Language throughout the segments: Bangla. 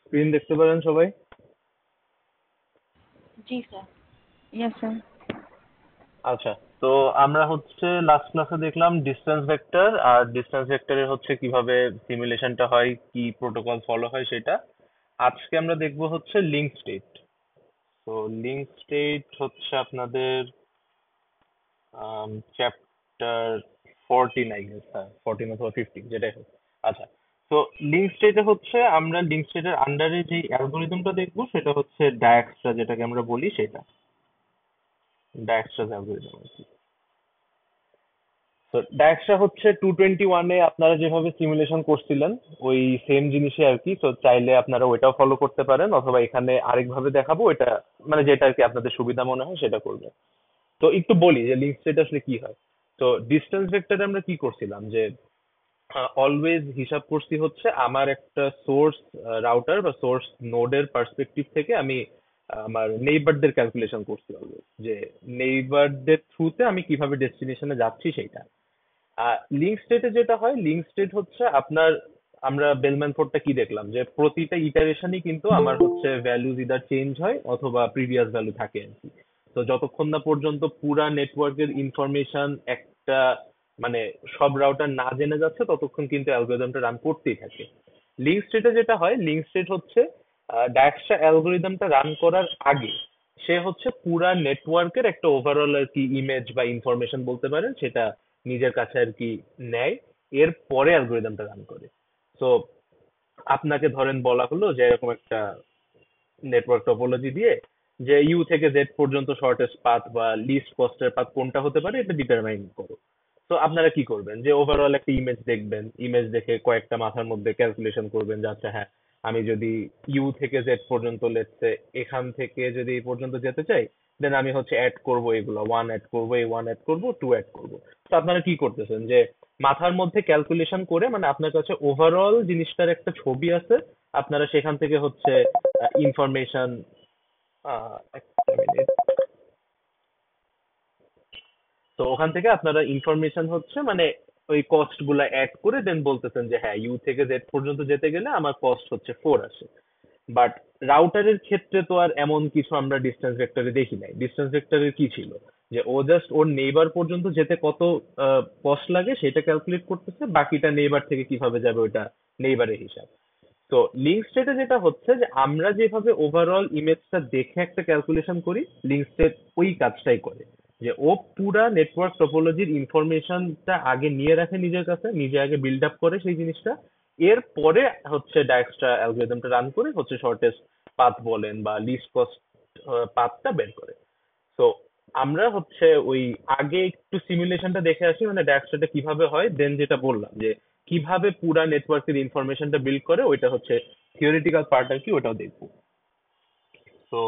স্ক্রিন দেখতে পারেন সবাই? जी सर। Yes, sir. আচ্ছা, তো আমরা হচ্ছে লাস্ট ক্লাসে দেখলাম ডিসটেন্স ভেক্টর, আর ডিসটেন্স ভেক্টরের হচ্ছে কিভাবে সিমুলেশনটা হয়, কি প্রোটোকল ফলো হয় সেটা। আজকে আমরা দেখবো হচ্ছে লিঙ্ক স্টেট। তো লিঙ্ক স্টেট হচ্ছে আপনাদের চ্যাপ্টার 14, আই গেস। হ্যাঁ, 14 অথবা 15, যেটাই হোক। আচ্ছা, তো লিঙ্ক স্টেটে হচ্ছে আমরা লিঙ্ক স্টেটের আন্ডারে যে অ্যালগোরিদমটা দেখবো সেটা হচ্ছে ডায়াক্সট্রা, যেটাকে আমরা বলি সেটা ডায়াক্সট্রা অ্যালগোরিদম আর কি। তো ডায়াক্সট্রা হচ্ছে 221-এ আপনারা যেভাবে সিমুলেশন করছিলেন ওই সেম জিনিসই আর কি। তো চাইলে আপনারা ওইটাও ফলো করতে পারেন, অথবা এখানে আরেকভাবে দেখাবো, এটা মানে যেটা আর কি আপনাদের সুবিধা মনে হয় সেটা করবেন। তো একটু বলি যে লিঙ্ক স্টেট আসলে কি হয়। তো ডিস্টেন্স ভেক্টরে আমরা কি করছিলাম, যে অলওয়েজ হিসাব করছি হচ্ছে আমার একটা সোর্স রাউটার বা সোর্স নোডের পার্সপেক্টিভ থেকে আমি আমার নেইবারদের ক্যালকুলেশন করছি অলওয়েজ, যে নেইবারদের থ্রুতে আমি কিভাবে ডেস্টিনেশনে যাচ্ছি সেইটা। লিঙ্ক স্টেটে যেটা হয়, লিঙ্ক স্টেট হচ্ছে আপনার, আমরা বেলম্যান ফোর্ডটা কি দেখলাম, যে প্রতিটা ইটারেশনই কিন্তু আমার হচ্ছে ভ্যালুজ ইদার চেঞ্জ হয় অথবা প্রিভিয়াস ভ্যালু থাকে আর কি। তো যতক্ষণ না পর্যন্ত পুরা নেটওয়ার্কের ইনফরমেশন একটা মানে সব রাউটার না জেনে যাচ্ছে ততক্ষণ কিন্তু অ্যালগোরিদমটা রান করতেই থাকে। লিঙ্ক স্টেটে যেটা হয়, লিঙ্ক স্টেট হচ্ছে ডায়াক্সট্রা অ্যালগোরিদমটা রান করার আগে সে হচ্ছে পুরা নেটওয়ার্কের একটা ওভারঅল আর কি ইমেজ বা ইনফরমেশন বলতে পারেন, সেটা নিজের কাছে আর কি নেয়, এর পরে অ্যালগোরিদমটা রান করে। তো আপনাকে ধরেন বলা হলো যে এরকম একটা নেটওয়ার্ক টপোলজি দিয়ে যে ইউ থেকে জেড পর্যন্ত শর্টেস্ট পাথ বা লিস্ট কস্টের পাথ কোনটা হতে পারে এটা ডিটারমাইন করো। তো আপনারা কি করবেন, যে ওভারঅল একটা ইমেজ দেখবেন, ইমেজ দেখে কয়েকটা মাথার মধ্যে ক্যালকুলেশন করবেন যে আচ্ছা হ্যাঁ, আমি যদি ইউ থেকে জেড পর্যন্ত লেটসে এখান থেকে যদি এই পর্যন্ত যেতে চাই, দেন আমি হচ্ছে অ্যাড করবো এগুলো, ওয়ান অ্যাড করবো, এই ওয়ান অ্যাড করবো, টু অ্যাড করবো। তো আপনারা কি করতেছেন, যে মাথার মধ্যে ক্যালকুলেশন করে মানে আপনার কাছে ওভারঅল জিনিসটার একটা ছবি আছে, আপনারা সেখান থেকে হচ্ছে ইনফরমেশন, একটা মিনিট। তো ওখান থেকে আপনারা ইনফরমেশন হচ্ছে মানে ওই কস্ট গুলা অ্যাড করে দেন বলতেছেন যে হ্যাঁ, ইউ থেকে জেড পর্যন্ত যেতে গেলে আমার কস্ট হচ্ছে 4 আসে। বাট রাউটারের ক্ষেত্রে তো আর এমন কিছু আমরা ডিস্টেন্স ভেক্টরে দেখি নাই। ডিস্টেন্স ভেক্টরের কি ছিল, যে ও জাস্ট ওর নেইবার পর্যন্ত যেতে কত কস্ট লাগে সেটা ক্যালকুলেট করতেছে, বাকিটা নেইবার থেকে কিভাবে যাবে ওটা নেইবারের হিসাব। তো লিঙ্ক স্টেটে যেটা হচ্ছে যে আমরা যেভাবে ওভারঅল ইমেজটা দেখে একটা ক্যালকুলেশন করি, লিঙ্ক স্টেট ওই কাজটাই করে, যে ও পুরা নেটওয়ার্ক টপোলজির ইনফরমেশনটা আগে নিয়ে রাখে নিজের কাছে, নিজে আগে বিল্ড আপ করে সেই জিনিসটা, এরপরে হচ্ছে ডায়াক্সট্রা অ্যালগোরিদমটা রান করে হচ্ছে শর্টেস্ট পাথ বলেন বা লিস্ট কস্ট পাথটা বের করে। তো আমরা হচ্ছে ওই আগে একটু সিমুলেশনটা দেখে আসি, মানে ডায়াস্ট্রাটা কিভাবে হয়, দেন যেটা বললাম যে কিভাবে পুরা নেটওয়ার্কের ইনফরমেশনটা বিল্ড করে, ওইটা হচ্ছে থিওরিটিক্যাল পার্ট আর কি, ওটাও দেখবো। তো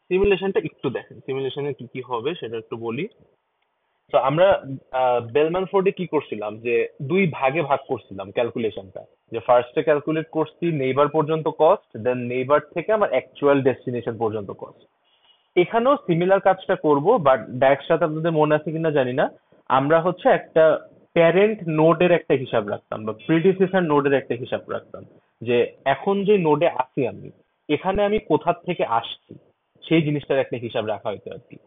সিমুলেশনটা একটু দেখেন, সিমুলেশনে কি কি হবে সেটা একটু বলি। তো আমরা বেলম্যান ফোর্ডে কি করছিলাম, যে দুই ভাগে ভাগ করছিলাম ক্যালকুলেশনটা, যে ফার্স্টে ক্যালকুলেট করছি নেইবার পর্যন্ত কস্ট, দেন নেইবার থেকে আমার অ্যাকচুয়াল ডেস্টিনেশন পর্যন্ত কস্ট। এখানেও সিমিলার কাজটা করব, বাট ডায়াক্স সাথে আপনাদের মনে আছে কিনা জানি না। আমরা হচ্ছে একটা প্যারেন্ট নোডের একটা হিসাব রাখতাম বা প্রিডিসেসর নোডের একটা হিসাব রাখতাম, যে এখন যে নোডে আছি আমি, এখানে আমি কোথা থেকে আসছি সেই জিনিসটার একটা হিসাব রাখা হয়তো আর কি।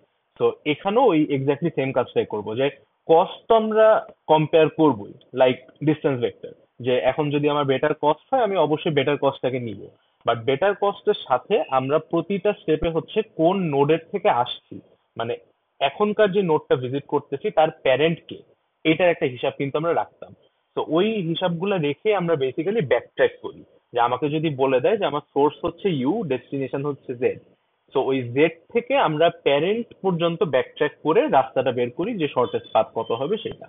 তো এখানেও ওই এক্স্যাক্টলি সেম কাজটাই করব, যে কস্ট তো আমরা কম্পেয়ার করবোই, লাইক ডিস্টেন্স ভেক্টর, যে এখন যদি আমার বেটার কস্ট হয় আমি অবশ্যই বেটার কস্টটাকে নিব। বাট বেটার কস্টের সাথে আমরা প্রতিটা স্টেপে হচ্ছে কোন নোডের থেকে আসছি, মানে এখনকার যে নোডটা ভিজিট করতেছি তার প্যারেন্ট কে, এটার একটা হিসাব কিন্তু আমরা রাখতাম। তো ওই হিসাবগুলো রেখে আমরা বেসিক্যালি ব্যাকট্র্যাক করি, যে আমাকে যদি বলে দেয় যে আমার সোর্স হচ্ছে ইউ, ডেস্টিনেশন হচ্ছে জেড, তো ওই জেড থেকে আমরা প্যারেন্ট পর্যন্ত ব্যাকট্র্যাক করে রাস্তাটা বের করি যে শর্টেস্ট পাথ কত হবে সেটা।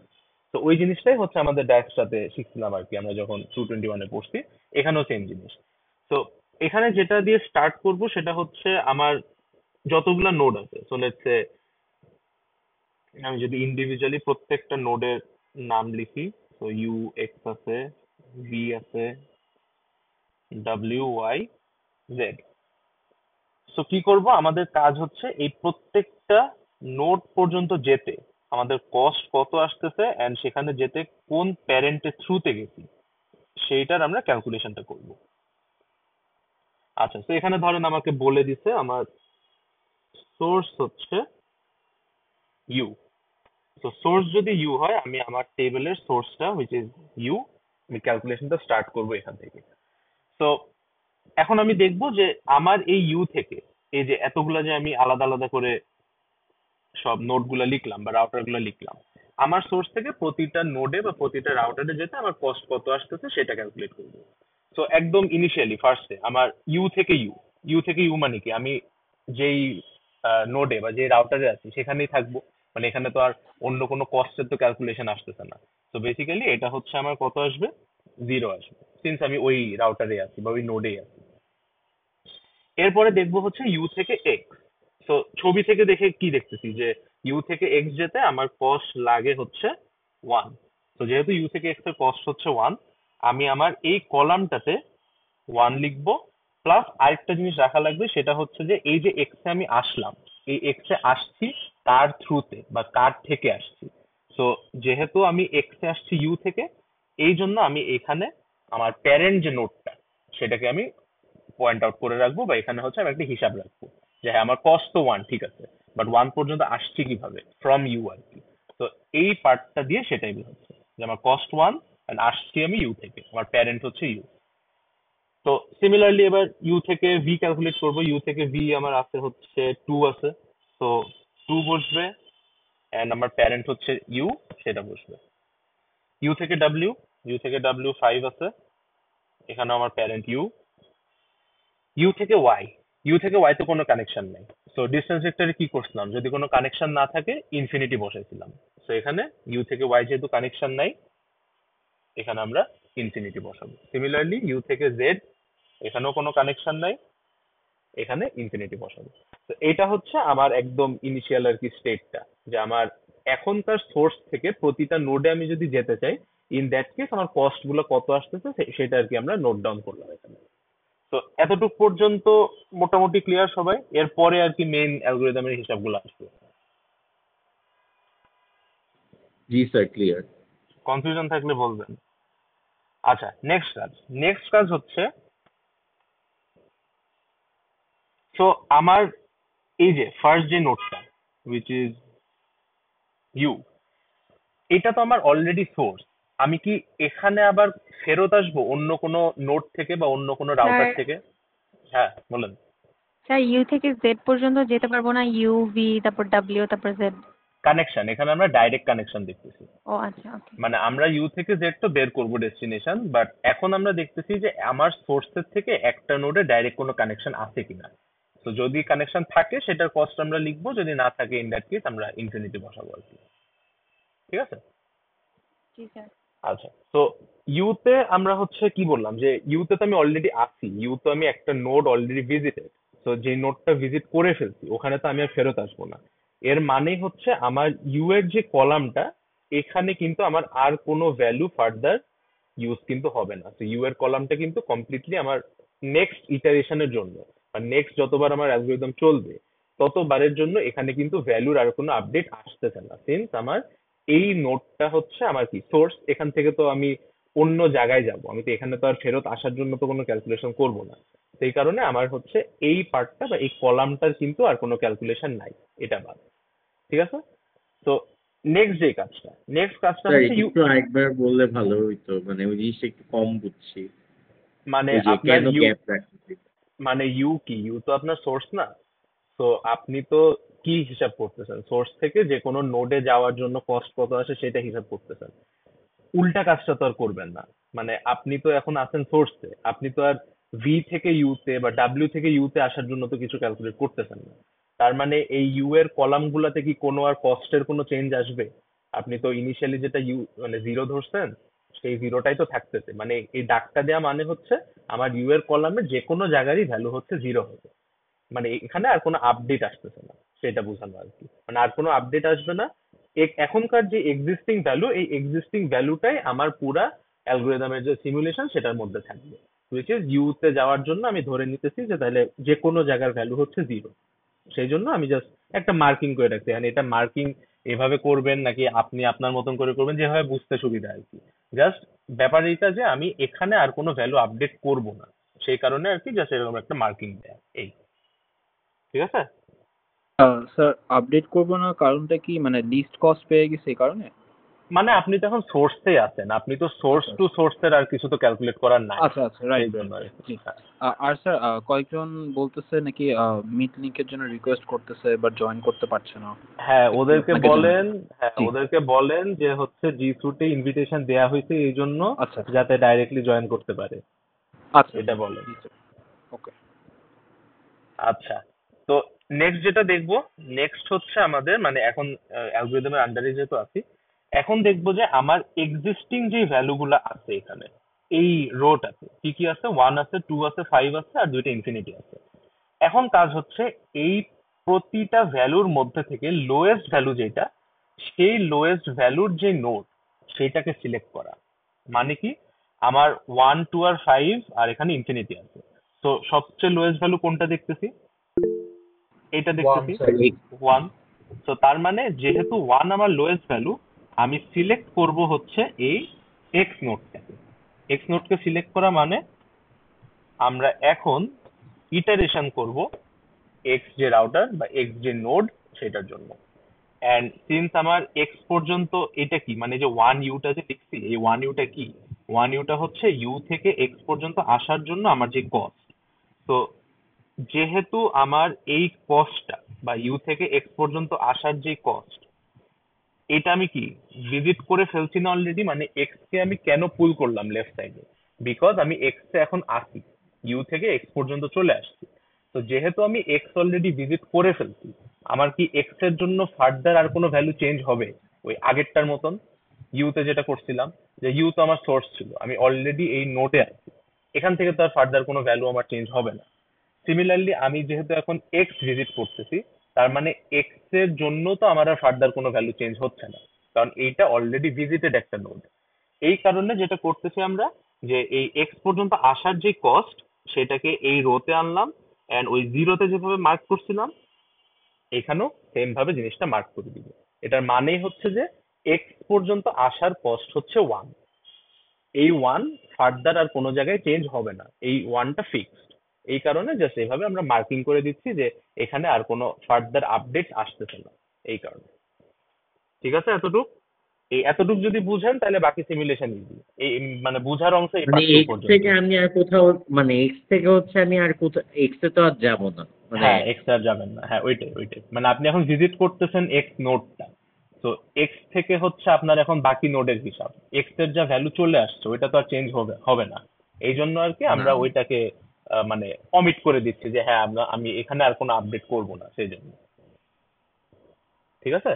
তো ওই জিনিসটাই হচ্ছে আমাদের ড্যাক্স সাথে শিখছিলাম আর কি, আমরা যখন 221-এ পড়ছি। এখানেও সেম জিনিস। তো এখানে যেটা দিয়ে স্টার্ট করব সেটা হচ্ছে আমার যতগুলা নোড আছে, সো লেটস সে আমি যদি ইন্ডিভিজুয়ালি প্রত্যেকটা নোডের নাম লিখি, তো ইউ এক্স আছে, বি আছে, ডাব্লিউ ওয়াই, জেড। সো কি করব, আমাদের কাজ হচ্ছে এই প্রত্যেকটা নোড পর্যন্ত যেতে আমাদের কস্ট কত আসতেছে এন্ড সেখানে যেতে কোন প্যারেন্টের থ্রুতে গেছি সেইটার আমরা ক্যালকুলেশনটা করব। আচ্ছা, তো এখানে ধরেন আমাকে বলে দিছে আমার সোর্স হচ্ছে ইউ। তো সোর্স যদি ইউ হয়, আমি আমার টেবিলের সোর্সটা হুইচ ইজ ইউ, আমি ক্যালকুলেশনটা স্টার্ট করবো এখান থেকে। তো এখন আমি দেখবো যে আমার এই ইউ থেকে এই যে এতগুলা যে আমি আলাদা আলাদা করে সব নোড গুলা লিখলাম বা রাউটার গুলা লিখলাম, আমার সোর্স থেকে প্রতিটা নোডে বা প্রতিটা রাউটারে যেতে আমার কস্ট কত আসতেছে সেটা ক্যালকুলেট করবো। তো একদম ইনিশিয়ালি ফার্স্টে আমার ইউ থেকে ইউ, ইউ থেকে ইউ মানে কি, আমি যেই নোডে বা যে রাউটারে আছি সেখানেই থাকবো, মানে এখানে তো আর অন্য কোনো কস্টের তো ক্যালকুলেশন আসতেছে না। তো বেসিক্যালি এটা হচ্ছে আমার কত আসবে, জিরো আসবে, সিন্স আমি ওই রাউটারে আছি বা ওই নোডেই আছি। এরপরে দেখবো হচ্ছে ইউ থেকে এক্স। তো ছবি থেকে দেখে কি দেখতেছি যে ইউ থেকে এক্স যেতে আমার কস্ট লাগে হচ্ছে ওয়ান। তো যেহেতু ইউ থেকে এক্স এর কস্ট হচ্ছে ওয়ান, আমি আমার এই কলামটাতে ওয়ান লিখবো। প্লাস আরেকটা জিনিস রাখা লাগবে, সেটা হচ্ছে যে এই যে এক্স এ আমি আসলাম, এই এক্স এ আসছি কার থ্রুতে বা কার থেকে আসছি। তো যেহেতু আমি এক্স এ আসছি ইউ থেকে, এই জন্য আমি এখানে আমার প্যারেন্ট যে নোটটা সেটাকে আমি পয়েন্ট আউট করে রাখবো, বা এখানে হচ্ছে আমি একটা হিসাব রাখবো যে হ্যাঁ আমার কস্ট তো ওয়ান, ঠিক আছে, বাট ওয়ান পর্যন্ত আসছি কিভাবে, ফ্রম ইউ আর কি। তো এই পার্টটা দিয়ে সেটাই বোঝাচ্ছে যে আমার কস্ট ওয়ান এন্ড আসছি আমি ইউ থেকে, আমার প্যারেন্ট হচ্ছে ইউ। তো সিমিলারলি এবার ইউ থেকে ভি ক্যালকুলেট করবো। ইউ থেকে ভি আমার আছে হচ্ছে টু আছে, তো টু বসবে, এন্ড আমার প্যারেন্ট হচ্ছে ইউ, সেটা বসবে। ইউ থেকে ডাব্লিউ, ইউ থেকে ডাব্লিউ ফাইভ আছে, এখানে আমার প্যারেন্ট ইউ। ইউ থেকে ওয়াই, ইউ থেকে ওয়াই তে কোনো কানেকশন নেই। সো ডিস্টেন্স ভেক্টরে কি করছিলাম, যদি কোনো কানেকশন না থাকে ইনফিনিটি বসাইছিলাম। সো এখানে ইউ থেকে ওয়াই যেহেতু কানেকশন নাই, এখানে আমরা ইনফিনিটি বসাবো। সিমিলারলি ইউ থেকে জেড, এখানেও কোনো কানেকশন নাই, এখানে ইনফিনিটি বসাবো। তো এটা হচ্ছে আমার একদম ইনিশিয়াল আর কি স্টেটটা, যে আমার এখনকার সোর্স থেকে প্রতিটা নোডে আমি যদি যেতে চাই, ইন দ্যাট কেস আমার কস্ট গুলো কত আসতেছে সেটা আর কি আমরা নোট ডাউন করলাম এখানে। তো এতটুক পর্যন্ত মোটামুটি ক্লিয়ার সবাই? এরপরে আর কি মেইন অ্যালগোরিদমের হিসাবগুলো আসবে। জি স্যার, ক্লিয়ার। কনফিউশন থাকলে বলবেন। আচ্ছা, নেক্সট কাজ হচ্ছে, তো আমার এই যে ফার্স্ট যে নোটটা উইচ ইজ ইউ, এটা তো আমার অলরেডি সোর্স। আমি কি এখানে আবার ফেরত আসবো অন্য কোনো নোড থেকে বা অন্য কোনো স্যার, রাউটার থেকে? হ্যাঁ বলেন। স্যার ইউ থেকে জেড পর্যন্ত যেতে পারবো না? ইউ ভি তারপর ডাব্লিউ তারপর জেড? কানেকশন, এখানে আমরা ডাইরেক্ট কানেকশন দেখতেছি। ও আচ্ছা, ওকে। মানে আমরা ইউ থেকে জেড তো বের করবো ডেস্টিনেশন, বাট এখন আমরা দেখতেছি যে আমার সোর্সের থেকে একটা নোডে ডাইরেক্ট কোনো কানেকশন আছে কিনা। তো যদি কানেকশন থাকে সেটার কস্ট আমরা লিখবো, যদি না থাকে ইন দ্যাট কেস আমরা ইনফিনিটি বসাবো আর কি। ঠিক আছে? জি স্যার। আচ্ছা, তো ইউতে আমরা হচ্ছে কি বললাম যে ইউতে তো আমি অলরেডি আছি, ইউ তো আমি একটা নোড অলরেডি ভিজিটেড। তো যে নোডটা ভিজিট করে ফেলছি ওখানে তো আমি আর ফেরত আসবো না। এর মানে হচ্ছে আমার ইউ এর যে কলামটা, এখানে কিন্তু আমার আর কোনো ভ্যালু ফার্দার ইউজ কিন্তু হবে না। তো ইউ এর কলামটা কিন্তু কমপ্লিটলি আমার নেক্সট ইটারেশনের জন্য, আর নেক্সট যতবার আমার অ্যালগোরিদম চলবে ততবারের জন্য এখানে কিন্তু ভ্যালুর আর কোনো আপডেট আসতেছে না, সিন্স আমার এই নোটটা হচ্ছে আমার কি সোর্স। এখান থেকে তো আমি অন্য জায়গায় যাব, আমি তো এখানে তো আর ফেরত আসার জন্য তো কোনো ক্যালকুলেশন করব না। সেই কারণে আমার হচ্ছে এই পার্টটা বা এই কলামটার কিন্তু আর কোনো ক্যালকুলেশন নাই, এটা বাদ। ঠিক আছে? তো নেক্সট কাজটা স্যার হচ্ছে এটা ইউ, একটু আরেকবার বললে ভালো হইতো, মানে ওই জিনিসটা একটু কম বুঝছি। মানে ওই যে আপনার কেন ইউ, গ্যাপ রাখতেছি। মানে ইউ কি, ইউ তো আপনার সোর্স না। তো আপনি তো কি হিসাব করতেছেন, সোর্স থেকে যে কোনো নোডে যাওয়ার জন্য কস্ট কত আসে সেটা হিসাব করতেছেন। উল্টা কাজটা তো আর করবেন না। মানে আপনি তো এখন আছেন সোর্সে, আপনি তো আর ভি থেকে ইউতে বা ডাব্লিউ থেকে ইউতে আসার জন্য তো কিছু ক্যালকুলেট করতেছেন না। তার মানে এই ইউ এর কলাম গুলাতে কি কোনো আর কস্টের কোনো চেঞ্জ আসবে? আপনি তো ইনিশিয়ালি যেটা ইউ মানে জিরো ধরছেন, সেই জিরোটাই তো থাকতেছে। মানে এই দাগটা দেওয়া মানে হচ্ছে আমার ইউ এর কলামে যে কোনো জায়গারই ভ্যালু হচ্ছে জিরো হবে। মানে এখানে আর কোনো আপডেট আসতেছে না, সেটা বোঝানো আর কি। মানে আর কোনো আপডেট আসবে না। এখনকার যে এক্সিস্টিং ভ্যালু, এই এক্সিস্টিং ভ্যালুটাই আমার পুরা অ্যালগোরিদমের যে সিমুলেশন সেটার মধ্যে থাকবে। হুইচ ইজ ইউ তে যাওয়ার জন্য আমি ধরে নিতেছি যে তাহলে যে কোনো জায়গার ভ্যালু হচ্ছে জিরো। সেই জন্য আমি জাস্ট একটা মার্কিং করে রাখছি। মানে এটা মার্কিং এভাবে করবেন নাকি আপনি আপনার মতন করে করবেন, যেভাবে বুঝতে সুবিধা আর কি। জাস্ট ব্যাপার এটা যে আমি এখানে আর কোনো ভ্যালু আপডেট করব না, সেই কারণে আর কি জাস্ট এরকম একটা মার্কিং দেয়া, এই। ঠিক আছে? স্যার আপডেট করবো না কারণটা কি, মানে লিস্ট কস্ট পেয়ে গেছে এই কারণে? মানে আপনি তো এখন সোর্সে আছেন, আপনি তো সোর্স আচ্ছা টু সোর্সের আর কিছু তো ক্যালকুলেট করার নাই, আচ্ছা আচ্ছা, রাইট সেই জন্য রাইট আর রাইট, কি। জি। হ্যাঁ। আর স্যার কয়েকজন বলতেছে নাকি মিট লিংকের জন্য রিকোয়েস্ট করতেছে বাট জয়েন করতে পারছে না। হ্যাঁ, একটু ওদেরকে আপনাকে বলেন, হ্যাঁ জি। ওদেরকে বলেন যে হচ্ছে জি সুটে ইনভিটেশন দেয়া হয়েছে এই জন্য আচ্ছা যাতে ডাইরেক্টলি জয়েন করতে পারে, আচ্ছা, এটা বলেন। জি স্যার, ওকে। আচ্ছা, তো নেক্সট যেটা দেখবো, নেক্সট হচ্ছে আমাদের মানে এখন অ্যালগরিদমের আন্ডারে যেহেতু আছি, এখন দেখবো যে আমার এক্সিস্টিং যে ভ্যালুগুলো আছে এখানে এই রোটাতে কি কি আছে, 1 আছে, 2 আছে, 5 আছে, আর দুইটা ইনফিনিটি আছে। এখন কাজ হচ্ছে এই প্রতিটা ভ্যালুর মধ্যে থেকে লোয়েস্ট ভ্যালু যেটা, সেই লোয়েস্ট ভ্যালুর যে নোড সেটাকে সিলেক্ট করা। মানে কি, আমার 1, 2 আর 5 আর এখানে ইনফিনিটি আছে, তো সবচেয়ে লোয়েস্ট ভ্যালু কোনটা দেখতেছি, এইটা দেখতেছি, 1। তো তার মানে যেহেতু 1 আমার লোয়েস্ট ভ্যালু, আমি সিলেক্ট করব হচ্ছে এই এক্স নোডটাকে। এক্স নোডকে সিলেক্ট করা মানে আমরা এখন ইটারেশন করব এক্স যে রাউটার বা এক্স যে নোড সেটার জন্য। অ্যান্ড সিন্স আমার এক্স পর্যন্ত এটা কি, মানে যে 1 ইউটা যে লিখছি, এই 1 ইউটা কি, 1 ইউটা হচ্ছে ইউ থেকে এক্স পর্যন্ত আসার জন্য আমার যে কস্ট। তো যেহেতু আমার এই কস্টটা বা ইউ থেকে এক্স পর্যন্ত আসার যে কস্ট, এটা আমি কি ভিজিট করে ফেলছি না অলরেডি, মানে এক্স কে আমি কেন পুল করলাম লেফট সাইডে, বিকজ আমি এক্স এ এখন আসি, ইউ থেকে এক্স পর্যন্ত চলে আসছি। তো যেহেতু আমি এক্স অলরেডি ভিজিট করে ফেলছি, আমার কি এক্স এর জন্য ফার্দার আর কোনো ভ্যালু চেঞ্জ হবে ওই আগেরটার মতন? ইউ তে যেটা করছিলাম, যে ইউ তো আমার সোর্স ছিল, আমি অলরেডি এই নোটে আছি, এখান থেকে তো আর ফার্দার কোনো ভ্যালু আমার চেঞ্জ হবে না। সিমিলারলি আমি যেহেতু এখন এক্স ভিজিট করতেছি, তার মানে এক্স এর জন্য তো আমার আর ফার্দার কোনো ভ্যালু চেঞ্জ হচ্ছে না, কারণ এইটা অলরেডি ভিজিটেড একটা নোড। এই কারণে যেটা করতেছি আমরা, যে এই এক্স পর্যন্ত আসার যে কস্ট সেটাকে এই রোতে আনলাম, এন্ড ওই জিরোতে যেভাবে মার্ক করছিলাম এখানেও সেম ভাবে জিনিসটা মার্ক করে দিব। এটার মানেই হচ্ছে যে এক্স পর্যন্ত আসার কস্ট হচ্ছে 1, এই 1 ফার্দার আর কোনো জায়গায় চেঞ্জ হবে না, এই 1টা ফিক্সড। এই কারণে জাস্ট এইভাবে আমরা মার্কিং করে দিচ্ছি যে এখানে আর কোনো ফার্দার আপডেট আসতেছে না, এই কারণে। ঠিক আছে এতটুক? এই এতটুক যদি বুঝেন তাহলে বাকি সিমুলেশন ইজি। এই মানে বুঝার অংশ এই মানে পার্টটুক এক্স পর্যন্ত। থেকে আমি আর কোথাও, মানে এক্স থেকে হচ্ছে আমি আর কোথাও এক্স এ তো আর যাবো না মানে। হ্যাঁ, এক্স আর যাবেন না, হ্যাঁ ওইটাই ওইটাই, মানে আপনি এখন ভিজিট করতেছেন এক্স নোডটা, তো এক্স থেকে হচ্ছে আপনার এখন বাকি নোডের হিসাব, এক্স এর যা ভ্যালু চলে আসছে ওইটা তো আর চেঞ্জ হবে হবে না। এই জন্য আর কি না, আমরা ওইটাকে মানে অমিট করে দিচ্ছি যে হ্যাঁ আমি এখানে আর কোনো আপডেট করব না, সেই জন্য। ঠিক আছে?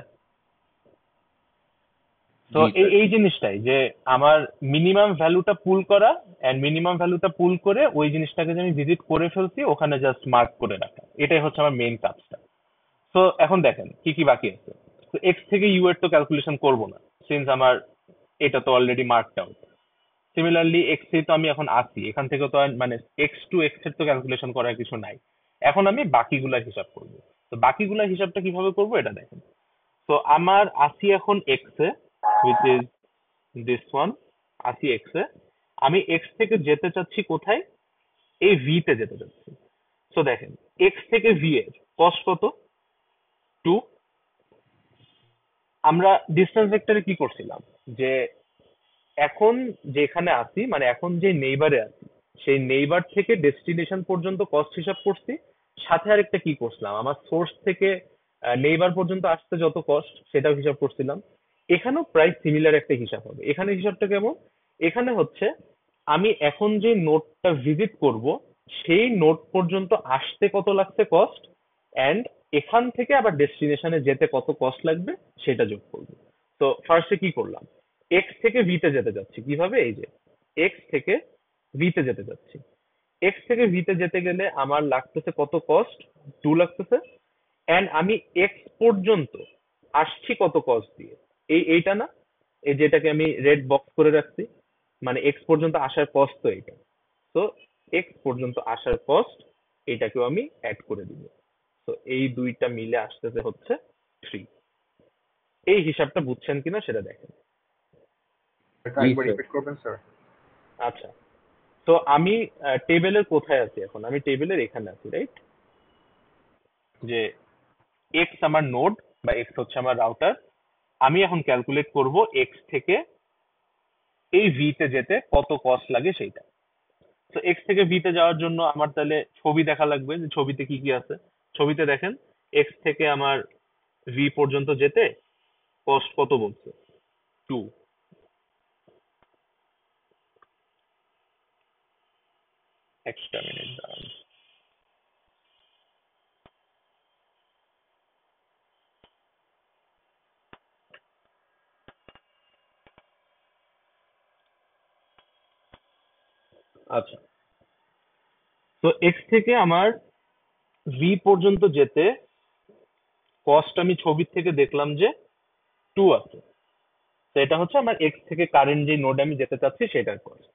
তো জি এই স্যার। এই জিনিসটাই যে আমার মিনিমাম ভ্যালুটা পুল করা, এন্ড মিনিমাম ভ্যালুটা পুল করে ওই জিনিসটাকে যে আমি ভিজিট করে ফেলছি ওখানে জাস্ট মার্ক করে রাখা, এটাই হচ্ছে আমার মেইন কাজটা। তো এখন দেখেন কি কি বাকি আছে। তো এক্স থেকে ইউ এর তো ক্যালকুলেশন করবো না, সিন্স আমার এটা তো already marked out. Similarly X এ তো আমি এখন আসি, এখান থেকে তো মানে এক্স টু এক্স এর তো ক্যালকুলেশন করার কিছু নাই। এখন আমি বাকিগুলার হিসাব করবো। তো বাকিগুলার হিসাবটা কিভাবে করবো এটা দেখেন। তো আমার আসি এখন x A, which is this one, আসি এক্স এ। আমি এক্স থেকে যেতে চাচ্ছি কোথায়, এই ভি তে যেতে চাচ্ছি। তো দেখেন এক্স থেকে ভি এর কস্ট কত, 2। আমরা ডিস্টেন্স ভেক্টরে কি করছিলাম, যে এখন যেখানে আছি মানে এখন যে নেইবারে আছি, সেই নেইবার থেকে ডেস্টিনেশন পর্যন্ত কস্ট হিসাব করছি। সাথে আরেকটা কি করছিলাম, আমার সোর্স থেকে নেইবার পর্যন্ত আসতে যত কস্ট সেটাও হিসাব করছিলাম। এখানেও প্রায় সিমিলার একটা হিসাব হবে। এখানে হিসাবটা কেমন, এখানে হচ্ছে আমি এখন যে নোডটা ভিজিট করব সেই নোড পর্যন্ত আসতে কত লাগছে কস্ট, এন্ড এখান থেকে আবার ডেস্টিনেশনে যেতে কত কস্ট লাগবে সেটা যোগ করবো। তো ফার্স্টে কি করলাম, এক্স থেকে ভি তে যেতে যাচ্ছি কিভাবে, এই যে এক্স থেকে ভি তে যেতে যাচ্ছি। এক্স থেকে ভি তে যেতে গেলে আমার লাগতেছে কত কস্ট, 2 লাগতেছে। এন্ড আমি এক্স পর্যন্ত আসছি কত কস্ট দিয়ে, এইটা না, এই যেটাকে আমি রেড বক্স করে রাখছি, মানে এক্স পর্যন্ত আসার কস্ট তো এইটা। তো এক্স পর্যন্ত আসার কস্ট এটাকেও আমি অ্যাড করে দিব। তো এই দুইটা মিলে আসতেছে হচ্ছে 3। এই হিসাবটা বুঝছেন কিনা সেটা দেখেন। এটা জি একবার স্যার। রিপিট করবেন স্যার? আচ্ছা, তো আমি টেবিলের কোথায় আছি এখন? আমি টেবিলের এখানে আছি, রাইট? যে এক্স আমার নোড বা এক্স হচ্ছে আমার রাউটার। আমি এখন ক্যালকুলেট করব এক্স থেকে এই ভি তে যেতে কত কস্ট লাগে সেইটা। তো এক্স থেকে ভি তে যাওয়ার জন্য আমার তাহলে ছবি দেখা লাগবে যে ছবিতে কি কি আছে। ছবিতে দেখেন এক্স থেকে আমার ভি পর্যন্ত যেতে কস্ট কত বলছে? 2। একটা মিনিট দাঁড়ান। আচ্ছা, তো এক্স থেকে আমার ভি পর্যন্ত যেতে কস্ট আমি ছবির থেকে দেখলাম যে 2 আছে। তো এটা হচ্ছে আমার এক্স থেকে কারেন্ট যে নোড আমি যেতে চাচ্ছি সেটার কস্ট।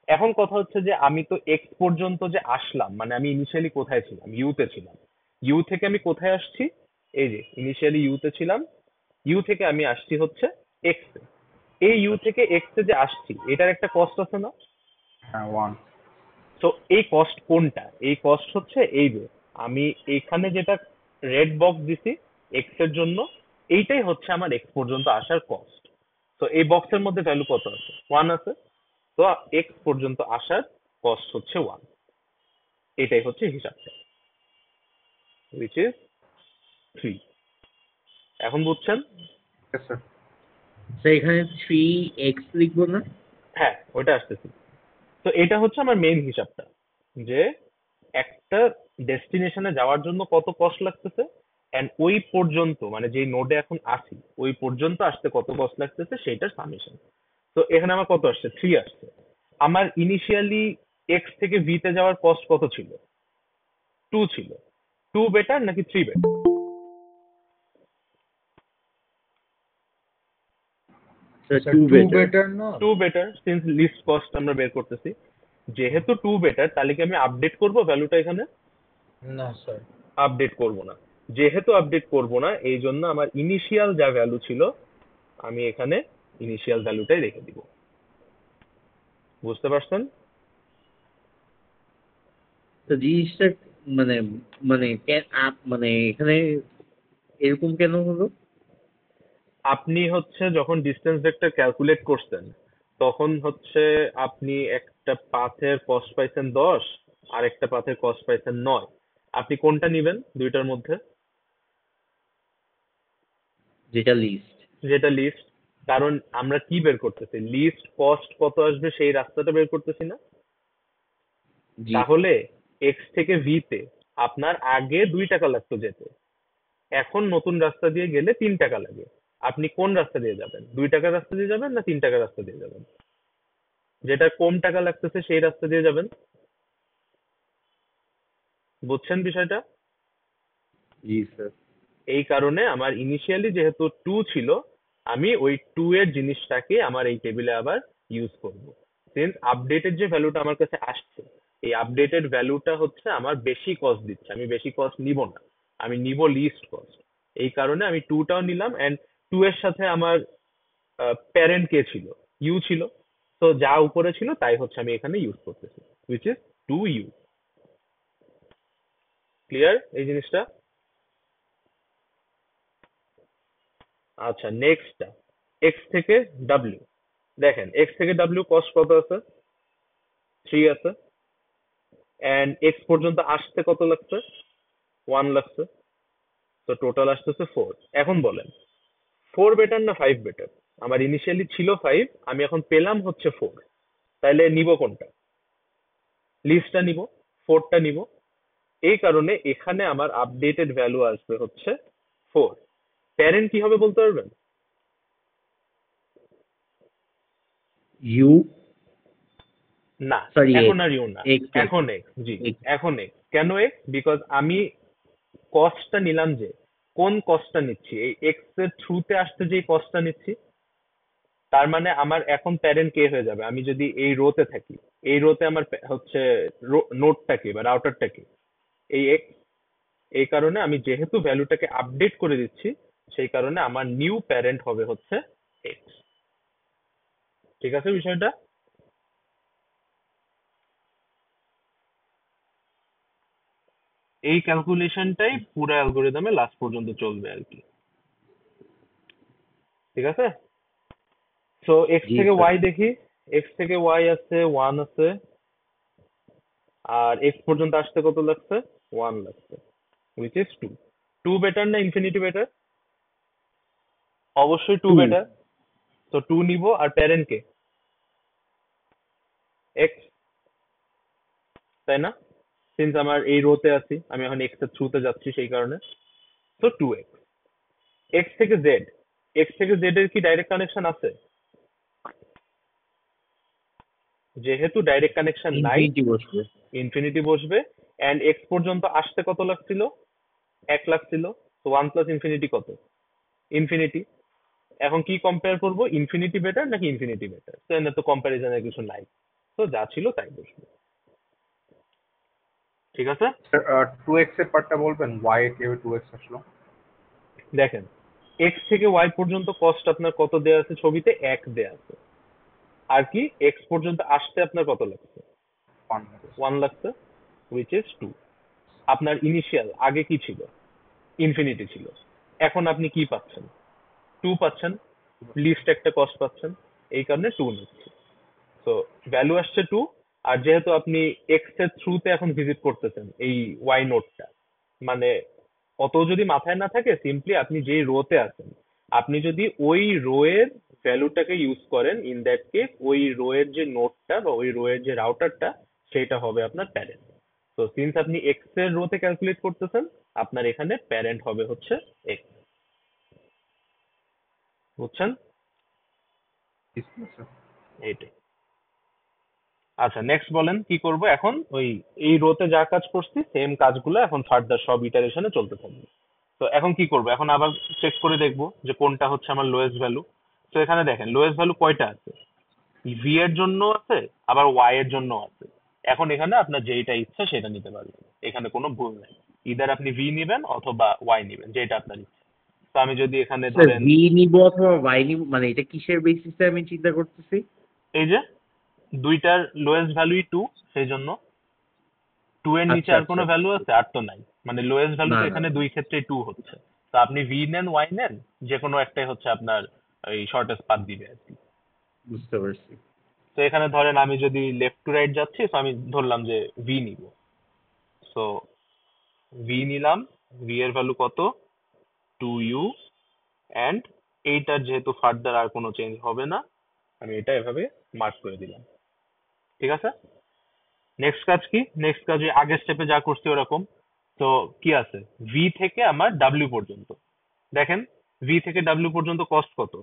এখন কথা হচ্ছে যে আমি তো এক্স পর্যন্ত যে আসলাম, মানে আমি ইনিশিয়ালি কোথায় ছিলাম? ইউ তে ছিলাম। ইউ থেকে আমি কোথায় আসছি? এই যে ইনিশিয়ালি ইউ তে ছিলাম, ইউ থেকে আমি আসছি হচ্ছে এক্স এ। এই ইউ আচ্ছা। থেকে এক্স এ যে আসছি এটার একটা কস্ট আছে না? হ্যাঁ, 1। তো এই কস্ট কোনটা? এই কস্ট হচ্ছে এই যে আমি এইখানে যেটা রেড বক্স দিছি এক্স এর জন্য, এইটাই হচ্ছে আমার এক্স পর্যন্ত আসার কস্ট। তো এই বক্সের মধ্যে ভ্যালু কত আছে? 1 আছে। তো এক্স পর্যন্ত আসার কস্ট হচ্ছে 1। এটাই হচ্ছে হিসাবটা, উইচ ইজ 3। এখন বুঝছেন? স্যার। তো এখানে 3x লিখবো না? হ্যাঁ, ওটা আসতেছি। তো এটা হচ্ছে আমার মেইন হিসাবটা, যে একটা ডেস্টিনেশনে যাওয়ার জন্য কত কস্ট লাগতেছে, এন্ড ওই পর্যন্ত মানে যে নোডে এখন আসি ওই পর্যন্ত আসতে কত কস্ট লাগতেছে সেটার সামেশন। তো এখানে আমার কত আসছে? 3 আসছে। আমার ইনিশিয়ালি এক্স থেকে ভি তে যাওয়ার কস্ট কত ছিল? 2 ছিল। 2 বেটার নাকি 3 better? Sir sir 2 to better. Better না? 2 বেটার, সিন্স লিস্ট কস্ট আমরা বের করতেছি। যেহেতু 2 বেটার, তাহলে কি আমি আপডেট করব ভ্যালুটা এখানে? না স্যার। আপডেট করব না। যেহেতু আপডেট করব না, এই জন্য আমার ইনিশিয়াল যা ভ্যালু ছিল আমি এখানে ইনিশিয়াল ভ্যালুটাই রেখে দিব। বুঝতে পারছেন? তো জিনিসটা মানে মানে মানে এখানে এরকম কেন হলো? আপনি হচ্ছে যখন ডিস্টেন্স ভেক্টর ক্যালকুলেট করছেন তখন হচ্ছে আপনি একটা পাথের কস্ট পাইছেন 10, আর একটা পাথের কস্ট পাইছেন 9। আপনি কোনটা নিবেন দুইটার মধ্যে? যেটা লিস্ট। যেটা লিস্ট। কারণ আমরা কি বের করতেছি? লিস্ট কস্ট কত আসবে সেই রাস্তাটা বের করতেছি না? জি। তাহলে এক্স থেকে ভি তে আপনার আগে 2 টাকা লাগতো যেতে, এখন নতুন রাস্তা দিয়ে গেলে 3 টাকা লাগে। আপনি কোন রাস্তা দিয়ে যাবেন? 2 টাকার রাস্তা দিয়ে যাবেন না 3 টাকার রাস্তা দিয়ে যাবেন? যেটা কম টাকা লাগতেছে সেই রাস্তা দিয়ে যাবেন। বুঝছেন বিষয়টা? জি স্যার। এই কারণে আমার ইনিশিয়ালি যেহেতু 2 ছিল, আমি ওই 2 এর জিনিসটাকে আমার এই টেবিলে আবার ইউজ করব। সিন্স আপডেটেড যে ভ্যালুটা আমার কাছে আসছে, এই আপডেটেড ভ্যালুটা হচ্ছে আমার বেশি কস্ট দিচ্ছে। আমি বেশি কস্ট নিব না, আমি নিব লিস্ট কস্ট। এই কারণে আমি 2 টাও নিলাম, এন্ড 2 এর সাথে আমার প্যারেন্ট কে ছিল? ইউ ছিল। তো যা উপরে ছিল তাই হচ্ছে আমি এখানে ইউজ করতেছি, উইচ ইজ 2u। ক্লিয়ার এই জিনিসটা? আচ্ছা, নেক্সটটা এক্স থেকে ডাব্লিউ। দেখেন এক্স থেকে ডাব্লিউ কস্ট কত আছে? 3 আছে। এন্ড এক্স পর্যন্ত আসতে কত লাগছে? 1 লাগছে। তো টোটাল আসতেছে 4। এখন বলেন 4 বেটার না 5 বেটার? আমার ইনিশিয়ালি ছিল 5, আমি এখন পেলাম হচ্ছে 4। তাইলে নিব কোনটা? লিস্টটা নিব, 4টা নিব। এই কারণে এখানে আমার আপডেটেড ভ্যালু আসবে হচ্ছে 4। প্যারেন্ট কি হবে বলতে পারবেন? ইউ। না, সরি এখন এক্স। আর ইউ না, এক্স। এখন এক্স। জি, এক্স। এখন এক্স। কেন এক্স? বিকজ আমি কস্টটা নিলাম, যে কোন কস্টটা নিচ্ছি এই এক্স এর থ্রুতে আসতে যে কস্টটা নিচ্ছি, তার মানে আমার এখন প্যারেন্ট কে হয়ে যাবে? আমি যদি এই রোতে থাকি, এই রোতে আমার হচ্ছে নোডটা কি বা রাউটারটা কি? এই এক্স। এই কারণে আমি যেহেতু ভ্যালুটাকে আপডেট করে দিচ্ছি, সেই কারণে আমার নিউ প্যারেন্ট হবে হচ্ছে এক্স। ঠিক আছে বিষয়টা? এই ক্যালকুলেশনটাই পুরো অ্যালগোরিদমে লাস্ট পর্যন্ত চলবে আর কি। ঠিক আছে, সো এক্স জি থেকে স্যার। ওয়াই দেখি। এক্স থেকে ওয়াই আছে 1 আছে, আর এক্স পর্যন্ত আসতে কত লাগছে? 1 লাগছে, উইচ ইজ 2। 2 বেটার না ইনফিনিটি বেটার? অবশ্যই 2 টু। বেটার। তো 2 নিব, আর প্যারেন্ট কে? এক্স, তাই না? সিন্স আমার এই রোতে আছি, আমি এখন এক্স এর থ্রুতে যাচ্ছি সেই কারণে। তো 2x। এক্স থেকে জেড, এক্স থেকে জেড এর কি ডাইরেক্ট কানেকশন আছে? যেহেতু ডাইরেক্ট কানেকশন নাই, ইনফিনিটি বসবে। ইনফিনিটি বসবে। এন্ড এক্স পর্যন্ত আসতে কত লাগছিল? 1 লাগছিল। তো 1 প্লাস ইনফিনিটি কত? ইনফিনিটি। এখন কি কম্পেয়ার করব, ইনফিনিটি বেটার নাকি ইনফিনিটি বেটার? তো এখানে তো কম্প্যারিজনের কিছু নাই, তো যা ছিল তাই বসবে। ঠিক আছে, স্যার 2x এর পার্টটা বলবেন, y এ কিভাবে 2x আসলো? দেখেন এক্স থেকে ওয়াই পর্যন্ত কস্ট আপনার কত দেয়া আছে ছবিতে? 1 দেয়া আছে। আর কি এক্স পর্যন্ত আসতে আপনার কত লাগছে? 1 1 লাগছে, উইচ ইজ 2। আপনার ইনিশিয়াল আগে কি ছিল? ইনফিনিটি ছিল। এখন আপনি কি পাচ্ছেন? 2 পাচ্ছেন, লিস্ট একটা কস্ট পাচ্ছেন, এই কারণে 2 নিচ্ছে। তো ভ্যালু আসছে 2। আর যেহেতু আপনি এক্স এর থ্রুতে এখন ভিজিট করতেছেন এই ওয়াই নোটটা, মানে অত যদি মাথায় না থাকে, সিম্পলি আপনি যেই রোতে আছেন, আপনি যদি ওই রো এর ভ্যালুটাকে ইউজ করেন, ইন দ্যাট কেস ওই রো এর যে নোটটা বা ওই রো এর যে রাউটারটা, সেটা হবে আপনার প্যারেন্ট। তো সিন্স আপনি এক্স এর রোতে ক্যালকুলেট করতেছেন, আপনার এখানে প্যারেন্ট হবে হচ্ছে এক্স। বুঝছেন? স্যার। এইটাই। আচ্ছা, নেক্সট বলেন কি করব এখন? ওই এই রোতে যা কাজ করছি সেম কাজগুলো এখন ফার্দার সব ইটারেশনে চলতে থাকবে। তো এখন কি করব, এখন আবার চেক করে দেখবো যে কোনটা হচ্ছে আমার লোয়েস্ট ভ্যালু। তো এখানে দেখেন লোয়েস্ট ভ্যালু কয়টা আছে, ভি এর জন্য আছে, আবার ওয়াই এর জন্য আছে। এখন এখানে আপনার যেইটা ইচ্ছা সেটা নিতে পারবেন, এখানে কোনো ভুল নেই। ইদার আপনি ভি নিবেন অথবা ওয়াই নিবেন, যেটা আপনার ইচ্ছা। তো আমি যদি এখানে স্যার ধরেন ভি নিব অথবা ওয়াই নিব, মানে এটা কিসের বেসিসে আমি চিন্তা করতেছি? এই যে দুইটার লোয়েস্ট ভ্যালুই 2, সেই জন্য 2 এর নিচে আচ্ছা আর আচ্ছা। কোনো ভ্যালু আছে? আর তো নাই, মানে লোয়েস্ট ভ্যালু না তো না এখানে না, দুই ক্ষেত্রেই 2 হচ্ছে। তো আপনি ভি নেন ওয়াই নেন, যে কোনো একটাই হচ্ছে আপনার এই শর্টেস্ট পাথ দিবে আর কি। বুঝতে পারছি। তো এখানে ধরেন আমি যদি লেফট টু রাইট যাচ্ছি, তো আমি ধরলাম যে ভি নিব। সো ভি নিলাম, ভি এর ভ্যালু কত? 2u। অ্যান্ড এইটার যেহেতু ফার্দার আর কোনো চেঞ্জ হবে না, আমি এটা এভাবে মার্ক করে দিলাম। ঠিক আছে, নেক্সট কাজ কি? নেক্সট কাজ ওই আগের স্টেপে যা করছি ওরকম। তো কি আছে, ভি থেকে আমার ডাব্লিউ পর্যন্ত। দেখেন ভি থেকে ডাব্লিউ পর্যন্ত কস্ট কত?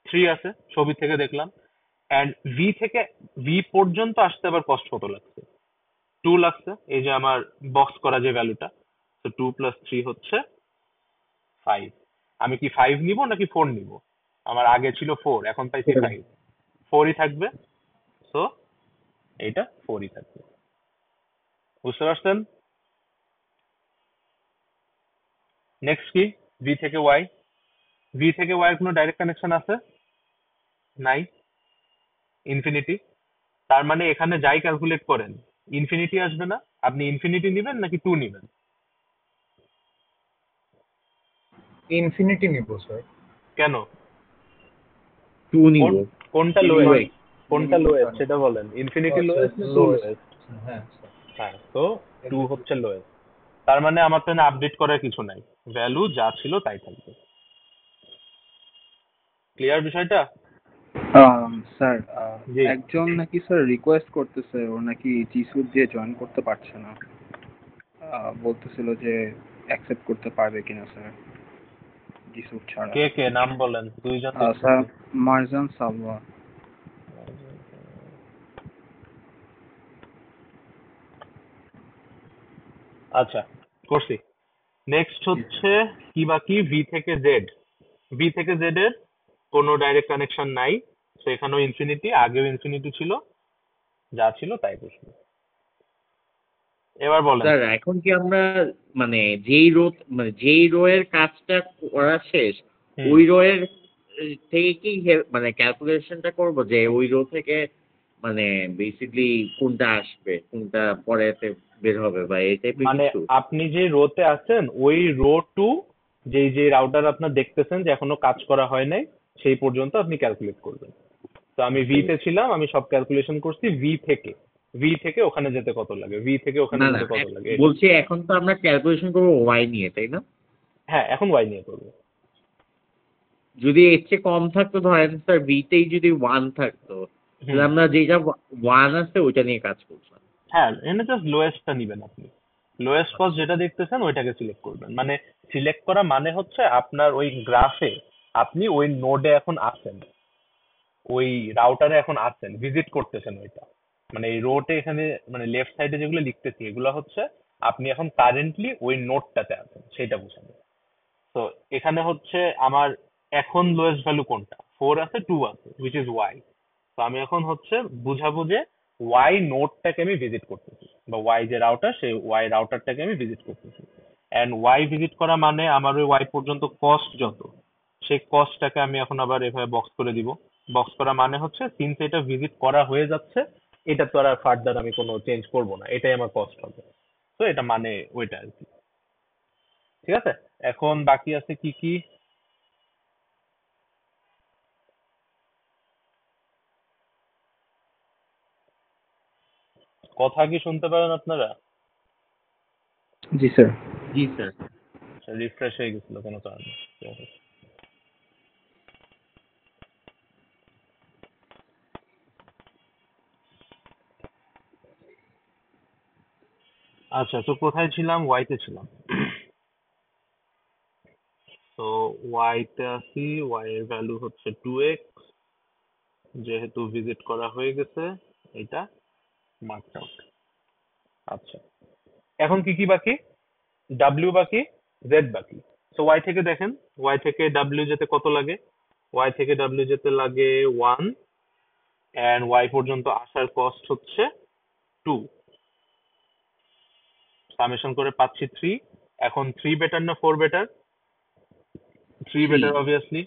3 আছে, ছবি থেকে দেখলাম। অ্যান্ড ভি থেকে ভি পর্যন্ত আসতে আবার কস্ট কত লাগছে? 2 লাগছে, এই যে আমার বক্স করা যে ভ্যালুটা। তো 2 প্লাস 3 হচ্ছে 5। আমি কি 5 নিব নাকি 4 নিব? আমার আগে ছিল 4, এখন পাইছি 5। 4ই থাকবে। সো এইটা 4ই থাকবে। বুঝতে পারছেন? নেক্সট কি, ভি থেকে ওয়াই। ভি থেকে ওয়াই এর কোনো ডাইরেক্ট কানেকশন আছে? নাই, ইনফিনিটি। তার মানে এখানে যাই ক্যালকুলেট করেন ইনফিনিটি আসবে না। আপনি ইনফিনিটি নিবেন নাকি 2 নিবেন? ইনফিনিটি নিব স্যার। কেন? টু নিব। কোনটা ওয়াই। লোয়েস্ট? কোনটা লোয়েস্ট সেটা বলেন, ইনফিনিটি আচ্ছা, লোয়েস্ট না 2 লোয়েস্ট। লোয়েস্ট? হ্যাঁ স্যার। হ্যাঁ, তো 2 হচ্ছে লোয়েস্ট। তার মানে আমার তো আপডেট করার কিছু নাই, ভ্যালু যা ছিল তাই থাকবে। ক্লিয়ার বিষয়টা? স্যার জি। একজন নাকি স্যার রিকোয়েস্ট করতেছে, ও নাকি জিসুট দিয়ে জয়েন করতে পারছে না। বলতেছিল যে অ্যাকসেপ্ট করতে পারবে কিনা স্যার জিসুট ছাড়া। কে কে নাম বলেন, দুইজন স্যার দেখতেছি। মারজান সালওয়া। আচ্ছা, করছি। নেক্সট হচ্ছে কি বাকি, ভি থেকে জেড। ভি থেকে জেড এর কোনো ডাইরেক্ট কানেকশন নাই, সেখানেও ইনফিনিটি, আগেও ইনফিনিটি ছিল, যা ছিল তাই বসবে। এবার বলেন। স্যার এখন কি আমরা মানে যেই রো এর কাজটা করা শেষ, হুম। ওই রো এর থেকে কি মানে ক্যালকুলেশনটা করব যে ওই রো থেকে মানে বেসিকলি কোনটা আসবে, কোনটা পরেতে বের হবে বা এই টাইপের মানে কিছু? আপনি যে রোতে আছেন ওই রো টু যেই যে রাউটার আপনার দেখতেছেন যে এখনো কাজ করা হয় নাই সেই পর্যন্ত আপনি ক্যালকুলেট করবেন। তো আমি ভি তে ছিলাম, আমি সব ক্যালকুলেশন করছি ভি থেকে ওখানে যেতে কত লাগে, ভি থেকে ওখানে না না, যেতে কত লাগে এটা। বলছি এখন তো আমরা ক্যালকুলেশন করবো ওয়াই নিয়ে, তাই না? হ্যাঁ, এখন ওয়াই নিয়ে করবো। যদি এর চেয়ে কম থাকতো, ধরেন স্যার বিতেই যদি 1 থাকতো, তাহলে হুম। আমরা যেটা 1 আছে ওইটা নিয়ে কাজ করতাম। হ্যাঁ, এখানে জাস্ট লোয়েস্টটা নিবেন আপনি। লোয়েস্ট কস্ট যেটা দেখতেছেন ওইটাকে সিলেক্ট করবেন। মানে সিলেক্ট করা মানে হচ্ছে আপনার ওই গ্রাফে আপনি ওই নোডে এখন আছেন, ওই রাউটারে এখন আছেন, ভিজিট করতেছেন ওইটা। মানে এই রোটে এখানে মানে লেফট সাইডে যেগুলো লিখতেছি এগুলো হচ্ছে আপনি এখন কারেন্টলি ওই নোডটাতে আছেন সেটা বোঝাবে। তো এখানে হচ্ছে আমার এখন লোয়েস্ট ভ্যালু কোনটা, 4 আছে, 2 আছে, হুইচ ইজ ওয়াই। তো আমি এখন হচ্ছে বুঝাবো যে ওয়াই নোডটাকে আমি ভিজিট করতেছি, বা ওয়াই যে রাউটার সেই ওয়াই রাউটারটাকে আমি ভিজিট করতেছি। এন্ড ওয়াই ভিজিট করা মানে আমার ওই ওয়াই পর্যন্ত কস্ট যত, সেই কস্টটাকে আমি এখন আবার এভাবে বক্স করে দিব। বক্স করা মানে হচ্ছে সিন্স এটা ভিজিট করা হয়ে যাচ্ছে, এটা তো আর ফার্দার আমি কোনো চেঞ্জ করব না, এটাই আমার কস্ট হবে। তো এটা মানে ওইটা আর কি। ঠিক আছে, এখন বাকি আছে কি কি। কথা কি শুনতে পারেন আপনারা? জি স্যার। জি স্যার। রিফ্রেশ হয়ে গেছিল কোনো কারণে। আচ্ছা, তো কোথায় ছিলাম? ওয়াই তে ছিলাম। তো ওয়াই তে আসি, ওয়াই এর ভ্যালু হচ্ছে 2x, যেহেতু ভিজিট করা হয়ে গেছে এটা মার্কড আউট। আচ্ছা, এখন কি কি বাকি? ডাব্লিউ বাকি, জেড বাকি। তো ওয়াই থেকে দেখেন, ওয়াই থেকে ডাব্লিউ যেতে কত লাগে? ওয়াই থেকে ডাব্লিউ যেতে লাগে 1, এন্ড ওয়াই পর্যন্ত আসার কস্ট হচ্ছে 2। সামেশন করে পাচ্ছি 3। এখন 3 বেটার না 4 বেটার? 3 3 better obviously.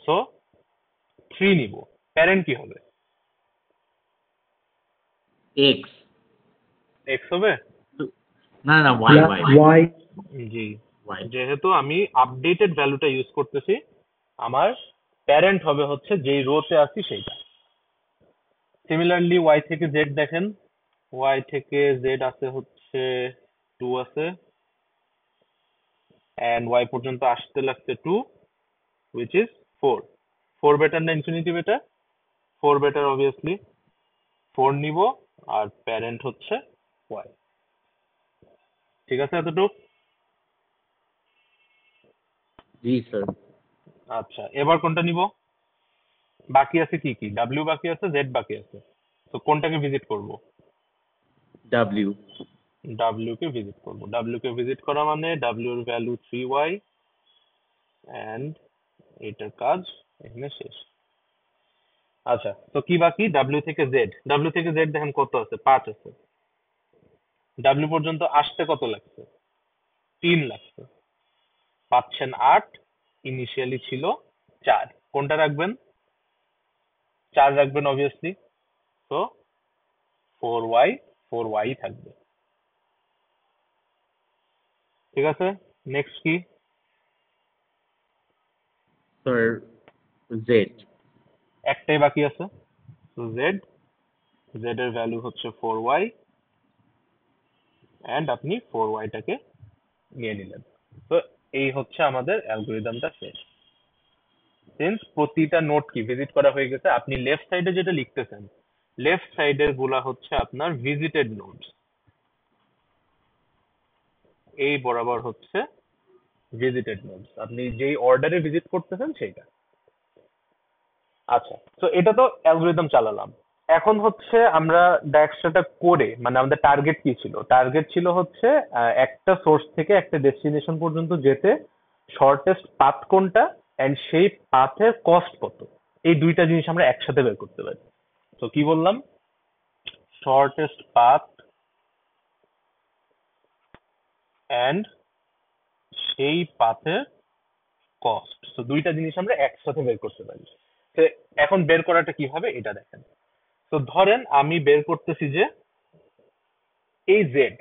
সো 3 নিব। প্যারেন্ট কি হবে? এক্স। এক্স হবে। না না, ওয়াই ওয়াই ওয়াই। জি, ওয়াই। যেহেতু আমি আপডেটেড ভ্যালুটা ইউজ করতেছি, আমার প্যারেন্ট হবে হচ্ছে যেই রোতে আছি সেইটা। সিমিলারলি ওয়াই থেকে জেড দেখেন, ওয়াই থেকে জেড আছে হচ্ছে 2 আছে, এন্ড ওয়াই পর্যন্ত আসতে লাগছে 2, which is 4। 4 বেটার না ইনফিনিটি বেটার? 4 better obviously. 4 নিব, আর প্যারেন্ট হচ্ছে ওয়াই। ঠিক আছে এতটুকু? জি স্যার। আচ্ছা, এবার কোনটা নিব? বাকি আছে কি কি? ডাব্লিউ বাকি আছে, জেড বাকি আছে। তো কোনটাকে ভিজিট করব? ডাব্লিউ। ডাব্লিউ কে ভিজিট করব। ডাব্লিউ কে ভিজিট করা মানে ডাব্লিউ এর ভ্যালু 3y, এন্ড এটার কাজ এখানে শেষ। আচ্ছা, তো কি বাকি? ডাব্লিউ থেকে জেড। ডাব্লিউ থেকে জেড দেখেন কত আছে? 5 আছে। ডাব্লিউ পর্যন্ত আসতে কত লাগছে? 3 লাগছে। পাচ্ছেন 8, ইনিশিয়ালি ছিল 4। কোনটা রাখবেন? 4 রাখবেন অবভিয়াসলি। তো 4y, 4y থাকবে। ঠিক আছে, নেক্সট কি? Sir Z. একটাই বাকি আছে। তো জেড, জেড এর ভ্যালু হচ্ছে 4y, এন্ড আপনি 4y টাকে নিয়ে নিলেন। তো এই হচ্ছে আমাদের অ্যালগোরিদমটা শেষ। সিন্স প্রতিটা নোড কি ভিজিট করা হয়ে গেছে, আপনি লেফট সাইডে যেটা লিখতেছেন, লেফট সাইডের গুলা হচ্ছে আপনার ভিজিটেড নোডস, এই বরাবর হচ্ছে ভিজিটেড নোডস, আপনি যেই অর্ডারে ভিজিট করতেছেন সেইটা। আচ্ছা, তো এটা তো অ্যালগোরিদম চালালাম। এখন হচ্ছে আমরা ডায়াগ্রামটা করে মানে আমাদের টার্গেট কি ছিল? টার্গেট ছিল হচ্ছে একটা সোর্স থেকে একটা ডেস্টিনেশন পর্যন্ত যেতে শর্টেস্ট পাথ কোনটা, এন্ড সেই পাথের কস্ট কত। এই দুইটা জিনিস আমরা একসাথে বের করতে পারি। তো কি বললাম? শর্টেস্ট পাথ এন্ড সেই পাথের কস্ট। তো দুইটা জিনিস আমরা একসাথে বের করতে পারি। তো এখন বের করাটা কিভাবে এটা দেখেন। তো ধরেন আমি বের করতেছি যে এই জেড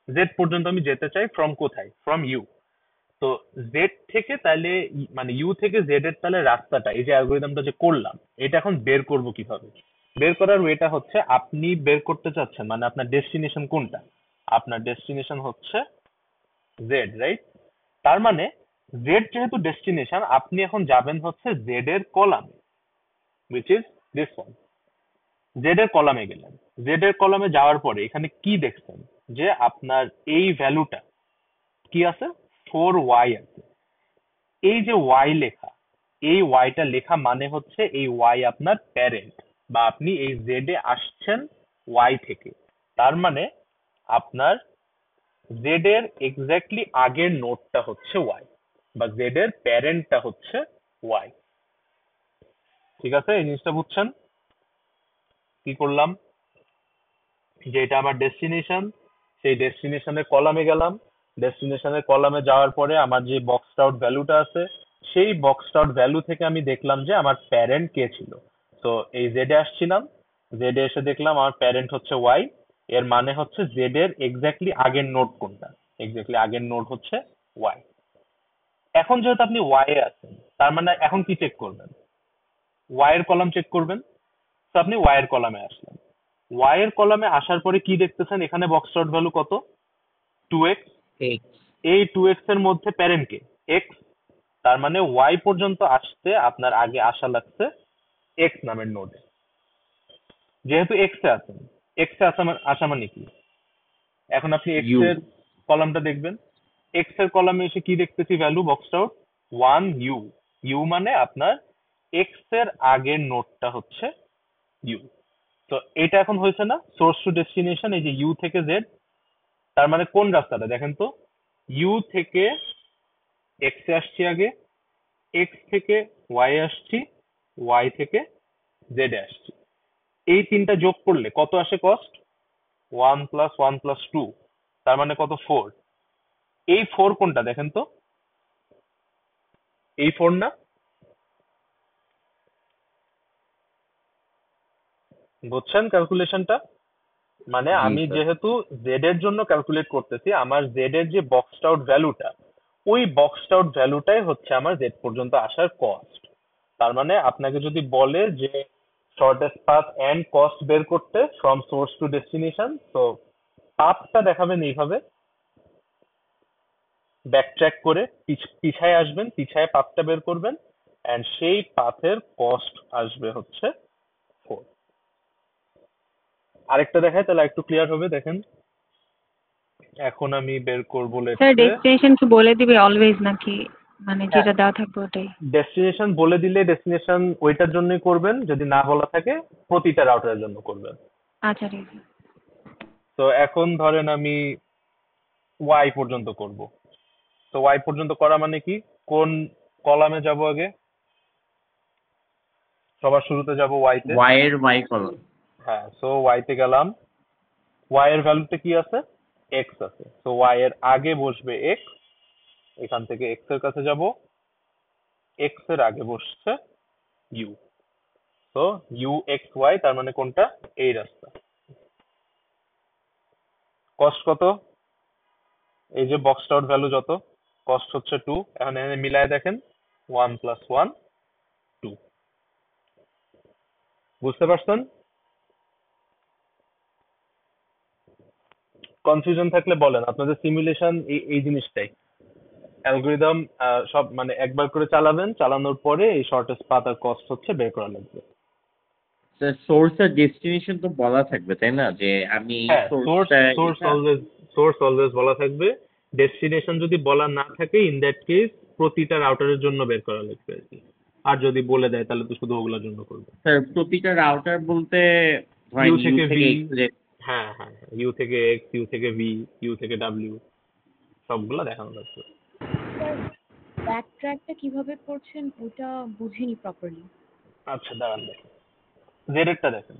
জেড পর্যন্ত আমি যেতে চাই ফ্রম কোথায়, ফ্রম ইউ। তো জেড থেকে তাহলে মানে ইউ থেকে জেড এর তাহলে রাস্তাটা, এই যে অ্যালগোরিদমটা যে করলাম, এটা এখন বের করব কিভাবে? বের করার ওয়েটা হচ্ছে, আপনি বের করতে চাচ্ছেন মানে আপনার ডেস্টিনেশন কোনটা? আপনার ডেস্টিনেশন হচ্ছে জেড, রাইট? তার মানে জেড যেহেতু ডেস্টিনেশন, আপনি এখন যাবেন হচ্ছে জেড এর কলামে, which is this one. Z এর কলামে গেলেন, জেড এর কলামে যাওয়ার পরে এখানে কি দেখছেন যে আপনার এই ভ্যালুটা কি আছে, 4y আছে। এই যে ওয়াই লেখা, এই ওয়াইটা লেখা মানে হচ্ছে এই ওয়াই আপনার প্যারেন্ট, বা আপনি এই জেড এ আসছেন ওয়াই থেকে। তার মানে আপনার জেড এর এক্স্যাক্টলি আগের নোডটা হচ্ছে ওয়াই, বা জেড এর প্যারেন্টটা হচ্ছে ওয়াই। ঠিক আছে, এই জিনিসটা বুঝছেন কি করলাম? যে এটা আমার ডেস্টিনেশন, সেই ডেস্টিনেশনের কলামে গেলাম, ডেস্টিনেশনের কলামে যাওয়ার পরে আমার যে বক্সড আউট ভ্যালুটা আছে, সেই বক্সড আউট ভ্যালু থেকে আমি দেখলাম যে আমার প্যারেন্ট কে ছিল। তো এই জেড এ আসছিলাম, জেড এ এসে দেখলাম আমার প্যারেন্ট হচ্ছে ওয়াই। এর মানে হচ্ছে জেড এর এক্স্যাক্টলি আগের নোড কোনটা? এক্স্যাক্টলি আগের নোড হচ্ছে ওয়াই। এখন যেহেতু আপনি ওয়াই এ আছেন, তার মানে এখন কি চেক করবেন? ওয়াই এর কলাম চেক করবেন। তো আপনি ওয়াই এর কলামে আসলেন, ওয়াই এর কলামে আসার পরে কি দেখতেছেন, এখানে বক্স আউট ভ্যালু কত? 2x। ঠিক। এই 2x এর মধ্যে প্যারেন্ট কে? x। তার মানে ওয়াই পর্যন্ত আসতে আপনার আগে আসা লাগছে x নামের নোডে। যেহেতু x এ আছেন, x এ আসা মানে কি? এখন আপনি x ইউ। এর কলামটা দেখবেন, x এর কলামে এসে কি দেখতেছি value boxed out? 1u। u মানে আপনার x এর আগের নোডটা হচ্ছে u। তো এটা এখন হয়েছে না সোর্স টু ডেস্টিনেশন, এই যে ইউ থেকে জেড। তার মানে কোন রাস্তাটা দেখেন তো, ইউ থেকে এক্স এ আসছি আগে, এক্স থেকে ওয়াই আসছি, ওয়াই থেকে জেড এ আসছি। এই তিনটা যোগ করলে কত আসে কস্ট? 1 + 1 + 2, তার মানে কত? 4। এই 4 কোনটা দেখেন তো, এই 4 না? বুঝছেন ক্যালকুলেশনটা? মানে জি আমি স্যার। যেহেতু জেড এর জন্য ক্যালকুলেট করতেছি, আমার জেড এর যে বক্সড আউট ভ্যালুটা, ওই বক্সড আউট ভ্যালুটাই হচ্ছে আমার জেড পর্যন্ত আসার কস্ট। তার মানে আপনাকে যদি বলে যে শর্টেস্ট পাথ এন্ড কস্ট বের করতে ফ্রম সোর্স টু ডেস্টিনেশন, তো পাথটা দেখাবেন এইভাবে, ব্যাকট্র্যাক করে পিছায় আসবেন, পিছায় পাথটা বের করবেন, এন্ড সেই পাথের কস্ট আসবে হচ্ছে 4। আরেকটা দেখায় তাহলে একটু ক্লিয়ার হবে, দেখেন। এখন আমি বের করবো স্যার লেটসে, ডেস্টিনেশন কি বলে দিবে অলওয়েজ, নাকি মানে হ্যাঁ, যেটা দেওয়া থাকবে ওটাই? ডেস্টিনেশন বলে দিলে ডেস্টিনেশন ওইটার জন্যই করবেন, যদি না বলা থাকে প্রতিটা রাউটারের জন্য করবেন। আচ্ছা ঠিক আছে। তো এখন ধরেন আমি ওয়াই পর্যন্ত করব। তো ওয়াই পর্যন্ত করা মানে কি, কোন কলামে যাব আগে? সবার শুরুতে যাব ওয়াই তে। ওয়াই এর ওয়াই কলম। হ্যাঁ, সো ওয়াই তে গেলাম, ওয়াই এর ভ্যালুতে কি আছে? এক্স আছে। তো ওয়াই এর আগে বসবে এক্স, এখান থেকে এক্স এর কাছে যাব, এক্স এর আগে বসছে ইউ। তো ইউ এক্স ওয়াই, তার মানে কোনটা? এই রাস্তা। কস্ট কত? এই যে বক্সড আউট ভ্যালু যত, কস্ট হচ্ছে 2। এখন এখানে মিলায় দেখেন, 1 + 1 2। বুঝতে পারছেন? কনফিউশন থাকলে বলেন। আপনাদের সিমুলেশন এই এই জিনিসটাই, অ্যালগোরিদম সব মানে একবার করে চালাবেন, চালানোর পরে এই শর্টেস্ট পাথ আর কস্ট হচ্ছে বের করা লাগবে। স্যার সোর্স আর ডেস্টিনেশন তো বলা থাকবে তাই না, যে আমি হ্যাঁ, সোর্স সোর্সটা সোর্স অলওয়েজ, সোর্স অলওয়েজ বলা থাকবে। ডেস্টিনেশন যদি বলা না থাকে, ইন দ্যাট কেস প্রতিটা রাউটারের জন্য বের করা লাগবে আর কি। আর যদি বলে দেয় তাহলে তো শুধু ওগুলোর জন্য করবে। স্যার প্রতিটা রাউটার বলতে ধরেন ইউ ইউ থেকে ভি, থেকে এক্স। হ্যাঁ হ্যাঁ, ইউ থেকে এক্স, ইউ থেকে ভি, ইউ থেকে ডাব্লিউ, সবগুলা দেখানো লাগবে। স্যার ব্যাক ট্র্যাকটা কিভাবে করছেন ওটা বুঝিনি প্রপারলি। আচ্ছা দাঁড়ান দেখেন, জেড এরটা দেখেন।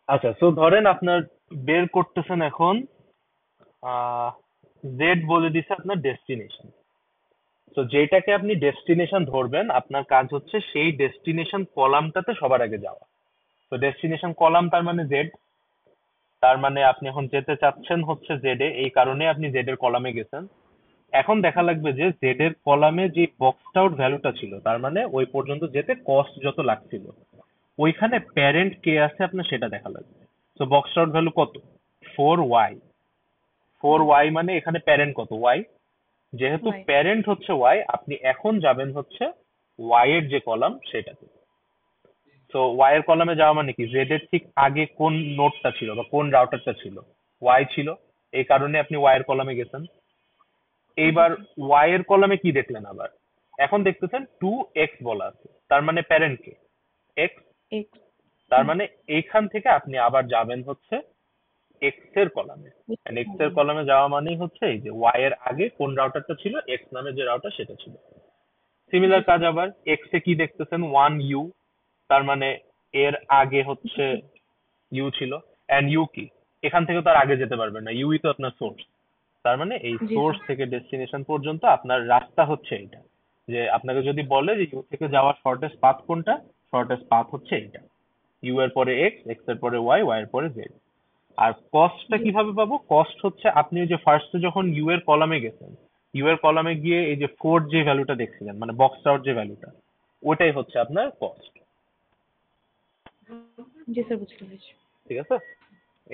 আচ্ছা, তো ধরেন আপনার বের করতেছেন এখন জেড বলে দিছে আপনার ডেস্টিনেশন। তো যেটাকে আপনি ডেস্টিনেশন ধরবেন, আপনার কাজ হচ্ছে সেই ডেস্টিনেশন কলামটাতে সবার আগে যাওয়া। তো ডেস্টিনেশন কলাম তার মানে জেড, তার মানে আপনি এখন যেতে চাচ্ছেন হচ্ছে জেড এ, এই কারণে আপনি জেড এর কলামে গেছেন। এখন দেখা লাগবে যে জেড এর কলামে যে বক্সড আউট ভ্যালুটা ছিল, তার মানে ওই পর্যন্ত যেতে কস্ট যত লাগছিল, ওইখানে প্যারেন্ট কে আছে আপনার সেটা দেখা লাগবে। তো বক্সড আউট ভ্যালু কত? 4y। 4y মানে এখানে প্যারেন্ট কত? y। যেহেতু Y। প্যারেন্ট হচ্ছে y, আপনি এখন যাবেন হচ্ছে y এর যে কলাম সেটাতে। তো y এর কলামে যাওয়া মানে কি, জেড এর ঠিক আগে কোন নোডটা ছিল বা কোন রাউটারটা ছিল? y ছিল, এই কারণে আপনি y এর কলামে গেছেন। এইবার y এর কলামে কি দেখলেন আবার? এখন দেখতেছেন 2x বলা আছে, তার মানে প্যারেন্ট কে? x। X। তার মানে এইখান থেকে আপনি আবার যাবেন হচ্ছে x এর কলামে। x এর কলামে যাওয়া মানেই হচ্ছে এই যে y এর আগে কোন রাউটারটা ছিল, x নামে যে রাউটার সেটা ছিল। সিমিলার কাজ আবার x এ কি দেখতেছেন? 1u, তার মানে এর আগে হচ্ছে u ছিল। এন্ড u কি? এখান থেকে তো আর আগে যেতে পারবেন না, ইউই তো আপনার সোর্স। তার মানে এই জি সোর্স স্যার। থেকে ডেস্টিনেশন পর্যন্ত আপনার রাস্তা হচ্ছে এইটা। যে আপনাকে যদি বলে যে ইউ থেকে যাওয়ার শর্টেস্ট পাথ কোনটা, শর্টেস্ট পাথ হচ্ছে এইটা। ইউ এর পরে এক্স, এক্স এর পরে ওয়াই, ওয়াই এর পরে জেড। আর কস্টটা জি। কিভাবে পাবো? কস্ট হচ্ছে আপনি ওই যে ফার্স্টে যখন ইউ এর কলামে গেছেন, ইউ এর কলামে গিয়ে এই যে 4 যে ভ্যালুটা দেখছিলেন, মানে বক্স আউট যে ভ্যালুটা, ওটাই হচ্ছে আপনার কস্ট। জি স্যার, বুঝতে পেরেছি। ঠিক আছে?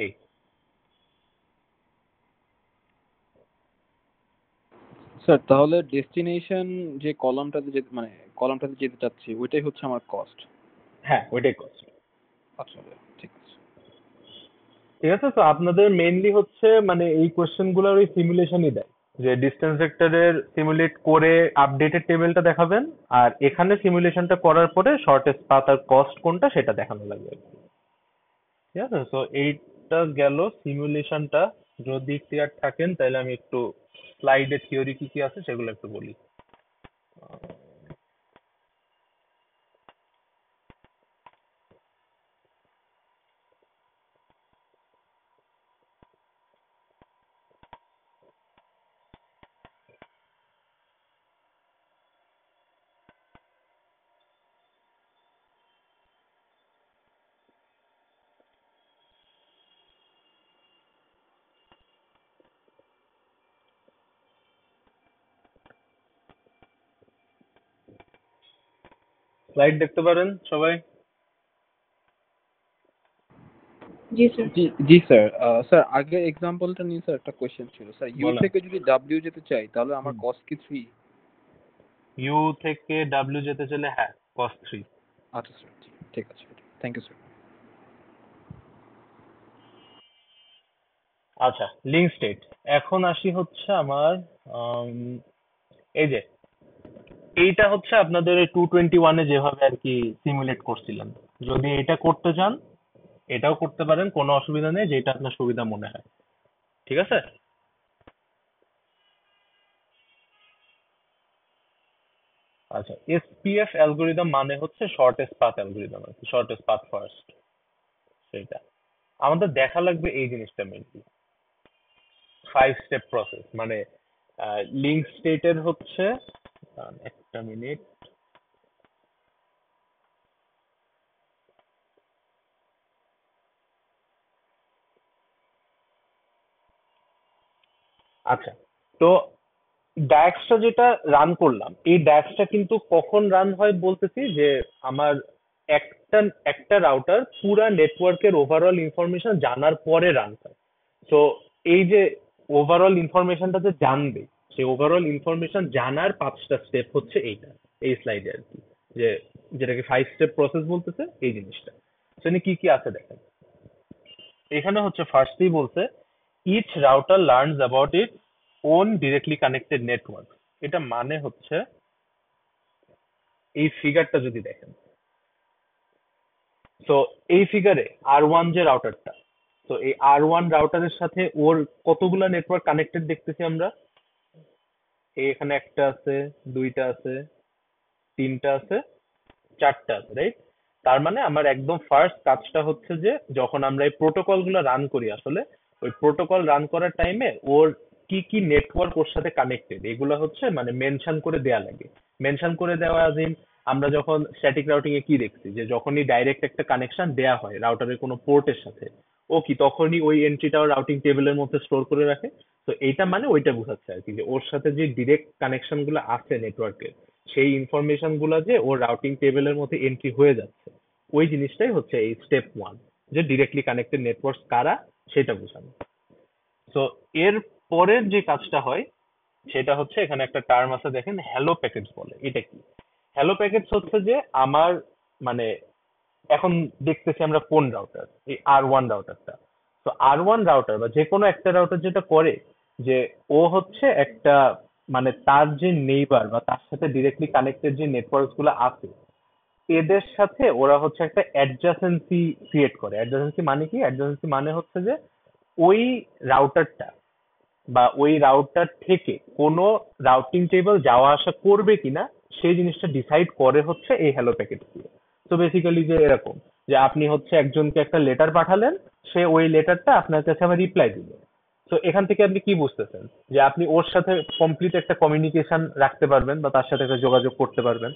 এই স্যার তাহলে ডেস্টিনেশন যে কলামটাতে যেতে মানে কলামটাতে যেতে চাচ্ছি ওইটাই হচ্ছে আমার কস্ট। হ্যাঁ, ওইটাই কস্ট। আচ্ছা ঠিক আছে। ঠিক আছে। তো আপনাদের মেইনলি হচ্ছে মানে এই কোশ্চেন গুলোর ওই সিমুলেশনই দেয়, যে ডিস্টেন্স ভেক্টরের সিমুলেট করে আপডেটেড টেবিলটা দেখাবেন, আর এখানে সিমুলেশনটা করার পরে শর্টেস্ট পাথ আর কস্ট কোনটা সেটা দেখানো লাগবে আর কি। ঠিক আছে। তো এইটা গেল সিমুলেশনটা। যদি ক্লিয়ার থাকেন তাহলে আমি একটু স্লাইডে থিওরি কি কি আছে সেগুলো একটু বলি। স্লাইড দেখতে পারেন সবাই? জি স্যার। জি জি স্যার। স্যার আগের এক্সাম্পলটা নিয়ে স্যার একটা কোশ্চেন ছিল স্যার, ইউ বলেন। থেকে যদি ডাব্লিউ যেতে চাই তাহলে আমার কস্ট কি 3? ইউ থেকে ডাব্লিউ যেতে চলে, হ্যাঁ, কস্ট 3। আচ্ছা স্যার, ঠিক আছে, থ্যাংক ইউ স্যার। আচ্ছা, লিঙ্ক স্টেট। এখন আসি হচ্ছে আমার এই যে এইটা হচ্ছে আপনাদের ওই 221 যেভাবে আর কি সিমুলেট করছিলেন। যদি এটা করতে চান এটাও করতে পারেন, কোনো অসুবিধা নেই, যেটা আপনার সুবিধা মনে হয়। ঠিক আছে। আচ্ছা, এসপিএফ অ্যালগোরিদম মানে হচ্ছে শর্টেস্ট পাথ অ্যালগোরিদম আর কি, শর্টেস্ট পাথ ফার্স্ট। সেটা আমাদের দেখা লাগবে এই জিনিসটা মেনলি 5 স্টেপ প্রসেস। মানে লিঙ্ক স্টেটের হচ্ছে একটা মিনিট। আচ্ছা, তো ডায়াক্সটা যেটা রান করলাম, এই ডায়াক্সটা কিন্তু কখন রান হয় বলতেছি, যে আমার একটা একটা রাউটার পুরা নেটওয়ার্কের ওভারঅল ইনফরমেশন জানার পরে রান হয়। তো এই যে ওভারঅল ইনফরমেশনটা যে জানবে, সেই ওভারঅল ইনফরমেশন জানার 5টা স্টেপ হচ্ছে এইটা, এই স্লাইডে আর কি, যে যেটাকে 5 স্টেপ প্রসেস বলতেছে এই জিনিসটা। সেখানে কি কি আছে দেখেন। এখানে হচ্ছে ফার্স্টলি বলছে each router learns about it own directly connected network. এটা মানে হচ্ছে এই ফিগারটা যদি দেখেন, তো এই ফিগারে আর1 যে রাউটারটা, তো এই আর1 রাউটারের সাথে ওর কতগুলা নেটওয়ার্ক কানেক্টেড দেখতেছি আমরা। এখানে একটা আছে, দুইটা আছে, তিনটা আছে, চারটা আছে, রাইট? তার মানে আমার একদম ফার্স্ট কাজটা হচ্ছে যে যখন আমরা এই প্রোটোকল গুলো রান করি, আসলে ওই প্রোটোকল রান করার টাইমে ওর কি কি নেটওয়ার্ক ওর সাথে কানেক্টেড এগুলো হচ্ছে মানে মেনশন করে দেয়া লাগে। মেনশন করে দেওয়া আজিন আমরা যখন স্ট্যাটিক রাউটিং এ কি দেখছি যে যখনই ডাইরেক্ট একটা কানেকশন দেয়া হয় রাউটারের কোনো পোর্টের সাথে, ও কি তখনই ওই এন্ট্রিটা রাউটিং টেবিলের মধ্যে স্টোর করে রাখে। তো এইটা মানে ওইটা বোঝাচ্ছে আর কি যে ওর সাথে যে ডিরেক্ট কানেকশন গুলো আছে নেটওয়ার্কের, সেই ইনফরমেশন গুলো যে ওর রাউটিং টেবিলের মধ্যে এন্ট্রি হয়ে যাচ্ছে, ওই জিনিসটাই হচ্ছে এই স্টেপ 1, যে ডিরেক্টলি কানেক্টেড নেটওয়ার্ক কারা সেটা বোঝানো। তো এর পরের যে কাজটা হয় সেটা হচ্ছে এখানে একটা টার্ম আছে দেখেন, হ্যালো প্যাকেটস বলে। এটা কি? হ্যালো প্যাকেটস হচ্ছে যে আমার মানে এখন দেখতেছি আমরা কোন রাউটার, এই R1 রাউটারটা। তো R1 রাউটার বা যে কোনো একটা রাউটার যেটা করে যে ও হচ্ছে একটা মানে তার যে নেইবার বা তার সাথে ডিরেক্টলি কানেক্টেড যে নেটওয়ার্ক গুলো আছে এদের সাথে ওরা হচ্ছে একটা অ্যাডজাসেন্সি ক্রিয়েট করে। অ্যাডজাসেন্সি মানে কি? অ্যাডজাসেন্সি মানে হচ্ছে যে ওই রাউটারটা বা ওই রাউটার থেকে কোনো রাউটিং টেবিল যাওয়া আসা করবে কিনা সেই জিনিসটা ডিসাইড করে হচ্ছে এই হ্যালো প্যাকেট দিয়ে। তো বেসিক্যালি যে এরকম যে আপনি হচ্ছে একজনকে একটা লেটার পাঠালেন, সে ওই লেটারটা আপনার কাছে আবার রিপ্লাই দিল। তো এখান থেকে আপনি কি বুঝতেছেন যে আপনি ওর সাথে কমপ্লিট একটা কমিউনিকেশন রাখতে পারবেন বা তার সাথে একটা যোগাযোগ করতে পারবেন।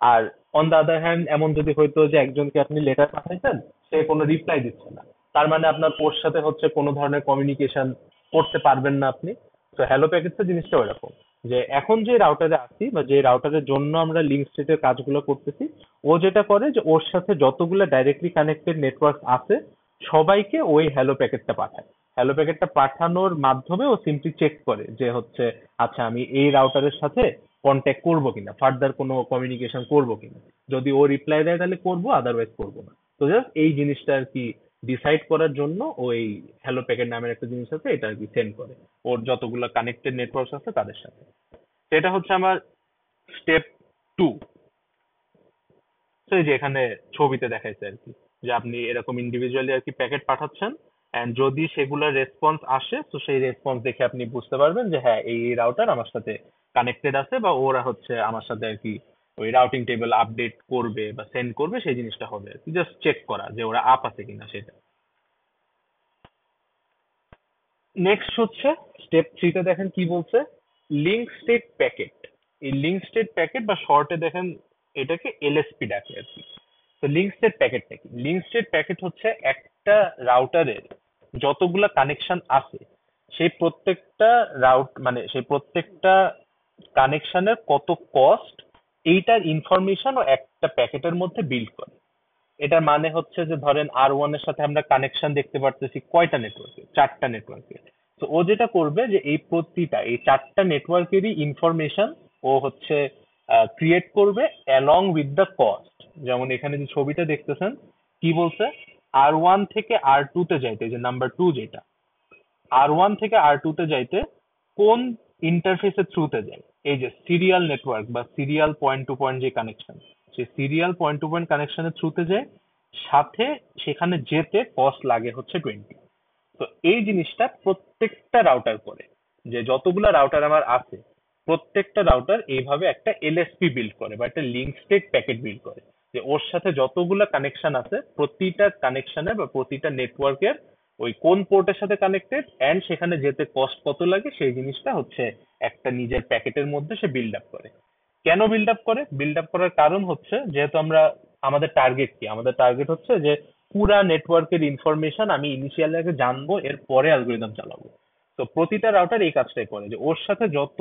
আর অন দ্য আদার হ্যান্ড এমন যদি হইতো যে একজনকে আপনি লেটার পাঠাইছেন, সে কোনো রিপ্লাই দিচ্ছে না, তার মানে আপনার ওর সাথে হচ্ছে কোনো ধরনের কমিউনিকেশন করতে পারবেন না আপনি। তো হ্যালো প্যাকেজের জিনিসটা ওইরকম যে এখন যে রাউটারে আছি বা যে রাউটারের জন্য আমরা লিঙ্ক স্টেটের কাজগুলো করতেছি, ও যেটা করে যে ওর সাথে যতগুলো ডাইরেক্টলি কানেক্টেড নেটওয়ার্ক আছে সবাইকে ওই হ্যালো প্যাকেটটা পাঠায়। হ্যালো প্যাকেটটা পাঠানোর মাধ্যমে ও সিম্পলি চেক করে যে হচ্ছে আচ্ছা আমি এই রাউটারের সাথে কন্ট্যাক্ট করবো কিনা, ফার্দার কোনো কমিউনিকেশন করবো কিনা। যদি ও রিপ্লাই দেয় তাহলে করবো, আদারওয়াইজ করবো না। তো জাস্ট এই জিনিসটা আর কি ডিসাইড করার জন্য ওই হ্যালো প্যাকেট নামের একটা জিনিস আছে, এটা আর কি সেন্ড করে ওর যতগুলো কানেক্টেড নেটওয়ার্ক আছে তাদের সাথে। সেটা হচ্ছে আমার স্টেপ 2। তো এই যে এখানে ছবিতে দেখাইছে আর কি যে আপনি এরকম ইন্ডিভিজুয়ালি আর কি প্যাকেট পাঠাচ্ছেন, এন্ড যদি সেগুলোর রেসপন্স আসে তো সেই রেসপন্স দেখে আপনি বুঝতে পারবেন যে হ্যাঁ এই রাউটার আমার সাথে কানেক্টেড আছে বা ওরা হচ্ছে আমার সাথে আর কি ওই রাউটিং টেবিল আপডেট করবে বা সেন্ড করবে, সেই জিনিসটা হবে আর কি জাস্ট চেক করা যে ওরা আপ আছে কিনা সেটা। নেক্সট হচ্ছে স্টেপ 3 তে দেখেন কি বলছে, লিঙ্ক স্টেট প্যাকেট। এই লিঙ্ক স্টেট প্যাকেট বা শর্টে দেখেন এটাকে এলএসপি ডাকে আর কি। তো লিঙ্ক স্টেট প্যাকেটটা কি? লিঙ্ক স্টেট প্যাকেট হচ্ছে একটা রাউটারের যতগুলা কানেকশন আছে সেই প্রত্যেকটা সেই প্রত্যেকটা কানেকশনের কত কস্ট এইটার ইনফরমেশন ও একটা প্যাকেটের মধ্যে বিল্ড করে। এটার মানে হচ্ছে যে ধরেন R1 এর সাথে আমরা কানেকশন দেখতে পারতেছি কয়টা নেটওয়ার্কে? 4টা নেটওয়ার্কে। তো ও যেটা করবে যে এই 4টা নেটওয়ার্কেরই ইনফরমেশন ও হচ্ছে ক্রিয়েট করবে অ্যালং উইথ দ্য কস্ট। যেমন এখানে যে ছবিটা দেখতেছেন কি বলছে, R1 থেকে R2 তে যাইতে, যে নাম্বার 2 যেটা, R1 থেকে R2 তে যাইতে কোন ইন্টারফেসের থ্রুতে যায়? এই যে সিরিয়াল নেটওয়ার্ক বা সিরিয়াল পয়েন্ট টু পয়েন্ট যে কানেকশন, সেই সিরিয়াল পয়েন্ট টু পয়েন্ট কানেকশনের থ্রুতে যায়, সাথে সেখানে যেতে কস্ট লাগে হচ্ছে 20। তো এই জিনিসটা প্রত্যেকটা রাউটার করে, যে যতগুলা রাউটার আমার আছে প্রত্যেকটা রাউটার এইভাবে একটা এলএসপি বিল্ড করে বা একটা লিঙ্ক স্টেট প্যাকেট বিল্ড করে, যে ওর সাথে যতগুলা কানেকশন আছে প্রতিটা কানেকশনের বা প্রতিটা নেটওয়ার্কের ওই কোন পোর্টের সাথে কানেক্টেড এন্ড সেখানে যেতে কস্ট কত লাগে সেই জিনিসটা হচ্ছে একটা নিজের প্যাকেটের মধ্যে সে বিল্ড আপ করে। কেন বিল্ড আপ করে? বিল্ড আপ করার কারণ হচ্ছে যেহেতু আমাদের টার্গেট কি? আমাদের টার্গেট হচ্ছে যে পুরা নেটওয়ার্কের ইনফরমেশন আমি ইনিশিয়ালি আগে জানবো, এর পরে অ্যালগোরিদম চালাবো। তো প্রতিটা রাউটার এই কাজটাই করে যে ওর সাথে যত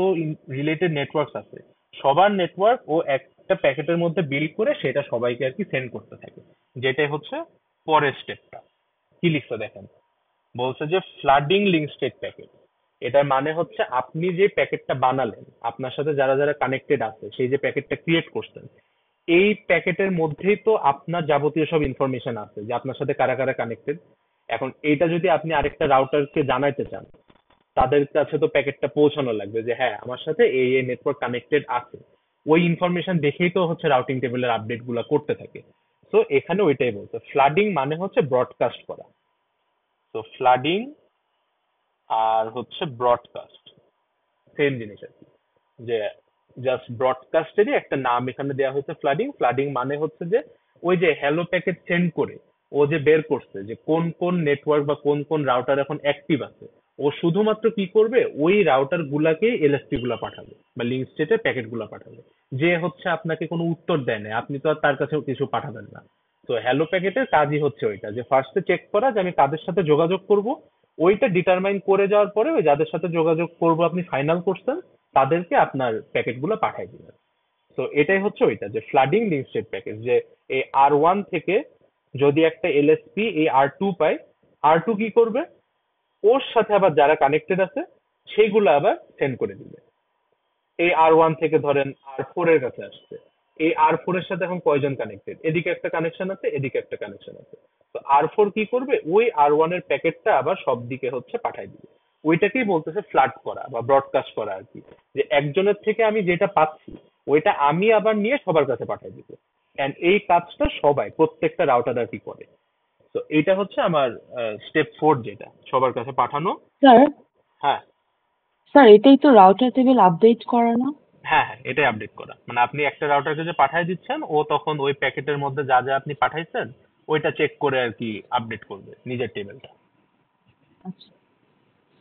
রিলেটেড নেটওয়ার্ক আছে সবার নেটওয়ার্ক ও একটা প্যাকেটের মধ্যে বিল্ড করে সেটা সবাইকে আর কি সেন্ড করতে থাকে, যেটাই হচ্ছে পরের স্টেপটা। কি লিখতে দেখেন, বলছে যে ফ্লাডিং লিঙ্ক স্টেট প্যাকেট। এটার মানে হচ্ছে আপনি যে প্যাকেটটা বানালেন, আপনার সাথে যারা যারা কানেক্টেড আছে সেই যে প্যাকেটটা ক্রিয়েট করছেন, এই প্যাকেটের মধ্যেই তো আপনার যাবতীয় সব ইনফরমেশন আছে যে আপনার সাথে কারা কারা কানেক্টেড। এখন এইটা যদি আপনি আরেকটা রাউটারকে জানাইতে চান, তাদের কাছে তো প্যাকেটটা পৌঁছানো লাগবে যে হ্যাঁ আমার সাথে এই এই নেটওয়ার্ক কানেক্টেড আছে। ওই ইনফরমেশন দেখেই তো হচ্ছে রাউটিং টেবিলের আপডেট গুলা করতে থাকে। তো এখানে ওইটাই বলছে, ফ্লাডিং মানে হচ্ছে ব্রডকাস্ট করা। তো ফ্লাডিং আর হচ্ছে ব্রডকাস্ট সেম জিনিস আর কি, যে জাস্ট ব্রডকাস্টেরই একটা নাম এখানে দেওয়া হয়েছে ফ্লাডিং। ফ্লাডিং মানে হচ্ছে যে ওই যে হ্যালো প্যাকেট সেন্ড করে ও যে বের করছে যে কোন কোন নেটওয়ার্ক বা কোন কোন রাউটার এখন অ্যাক্টিভ আছে, ও শুধুমাত্র কি করবে, ওই রাউটার গুলাকে এলএসপি গুলা পাঠাবে বা লিঙ্ক স্টেটের প্যাকেট গুলা পাঠাবে। যে হচ্ছে আপনাকে কোনো উত্তর দেয় না, আপনি তো আর তার কাছে কিছু পাঠাবেন না। তো হ্যালো প্যাকেটের কাজই হচ্ছে ওইটা, যে ফার্স্টে চেক করা যে আমি কাদের সাথে যোগাযোগ করব, ওইটা ডিটারমাইন করে যাওয়ার পরে ওই যাদের সাথে যোগাযোগ করব আপনি ফাইনাল করছেন, তাদেরকে আপনার প্যাকেট গুলো পাঠাই দিবেন। তো এটাই হচ্ছে ওইটা, যে ফ্লাডিং লিঙ্ক স্টেট প্যাকেজ, যে এই R1 থেকে যদি একটা এলএসপি এই R2 পায়, R2 কি করবে, ওর সাথে আবার যারা কানেক্টেড আছে সেইগুলো আবার সেন্ড করে দিবে। এই R1 থেকে ধরেন R4 এর কাছে আসছে, এই R4 এর সাথে এখন কয়জন কানেক্টেড, এদিকে একটা কানেকশন আছে, এদিকে একটা কানেকশন আছে। তো R4 কি করবে, ওই R1 এর প্যাকেটটা আবার সব দিকে হচ্ছে পাঠাই দিবে। ওইটাকেই বলতেছে ফ্লাড করা বা ব্রডকাস্ট করা আর কি, যে একজনের থেকে আমি যেটা পাচ্ছি ওইটা আমি আবার নিয়ে সবার কাছে পাঠাই দিব। এন্ড এই কাজটা সবাই প্রত্যেকটা রাউটার আর কি করে। তো এটা হচ্ছে আমার স্টেপ 4, যেটা সবার কাছে পাঠানো। স্যার হ্যাঁ স্যার এটাই তো রাউটার টেবিল আপডেট করা না? হ্যাঁ হ্যাঁ, এটাই আপডেট করা। মানে আপনি একটা রাউটারকে যে পাঠিয়ে দিচ্ছেন, ও তখন ওই প্যাকেটের মধ্যে যা যা আপনি পাঠাইছেন ওইটা চেক করে আর কি আপডেট করবে নিজের টেবিলটা। আচ্ছা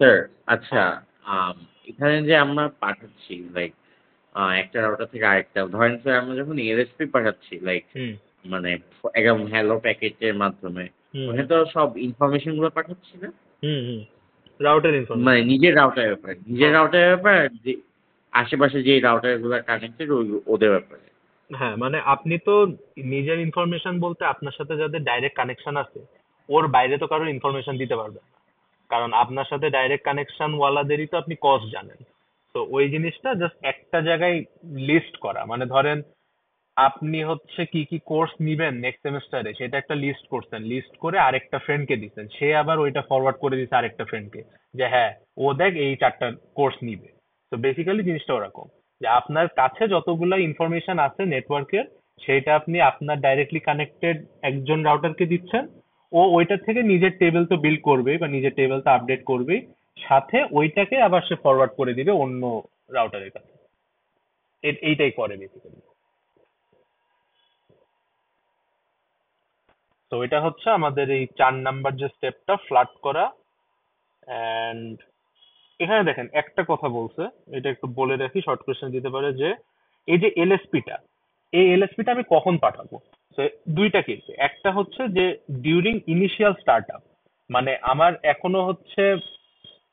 স্যার আচ্ছা, এখানে যে আমরা পাঠাচ্ছি লাইক একটা রাউটার থেকে আরেকটা, ধরেন স্যার আমরা যখন এলএসপি পাঠাচ্ছি লাইক হুম মানে একদম হ্যালো প্যাকেটের মাধ্যমে, হুম ওখানে তো সব ইনফরমেশন গুলো পাঠাচ্ছি না, হুম হুম রাউটার মানে ইনফরমেশন। নিজের রাউটারের ব্যাপারে, নিজের রাউটারের ব্যাপারে, আর যে আশেপাশে যে রাউটার গুলো কানেক্টেড ওদের ব্যাপারে। হ্যাঁ, মানে আপনি তো নিজের ইনফরমেশন বলতে আপনার সাথে যাদের ডাইরেক্ট কানেকশন আছে ওর বাইরে তো কারোর ইনফরমেশন দিতে পারবেন না, কারণ আপনার সাথে ডাইরেক্ট কানেকশন ওয়ালাদেরই তো আপনি কস্ট জানেন। তো ওই জিনিসটা জাস্ট একটা জায়গায় লিস্ট করা, মানে ধরেন আপনি হচ্ছে কি কি কোর্স নিবেন নেক্সট সেমিস্টারে সেটা একটা লিস্ট করছেন, লিস্ট করে আরেকটা ফ্রেন্ডকে দিচ্ছেন, সে আবার ওইটা ফরওয়ার্ড করে দিচ্ছে আরেকটা ফ্রেন্ডকে, যে হ্যাঁ ও দেখ এই 4টা কোর্স নিবে। তো বেসিক্যালি জিনিসটা ওরকম, যে আপনার কাছে যতগুলো ইনফরমেশন আছে নেটওয়ার্কের, সেটা আপনি আপনার ডাইরেক্টলি কানেক্টেড একজন রাউটারকে দিচ্ছেন, ও ওইটা থেকে নিজের টেবিল তো বিল্ড করবেই বা নিজের টেবিল তো আপডেট করবেই, সাথে ওইটাকে আবার সে ফরওয়ার্ড করে দিবে অন্য রাউটারের কাছে। এইটাই করে বেসিক্যালি। তো এটা হচ্ছে আমাদের এই 4 নাম্বার যে স্টেপটা, ফ্লাড করা। এন্ড এখানে দেখেন একটা কথা বলছে, এটা একটু বলে রাখি, শর্ট কোয়েশ্চেন দিতে পারে, যে এই যে এলএসপিটা, এই এলএসপিটা আমি কখন পাঠাবো। তো দুইটা কেস, একটা হচ্ছে যে ডিউরিং ইনিশিয়াল স্টার্ট আপ, মানে আমার এখনো হচ্ছে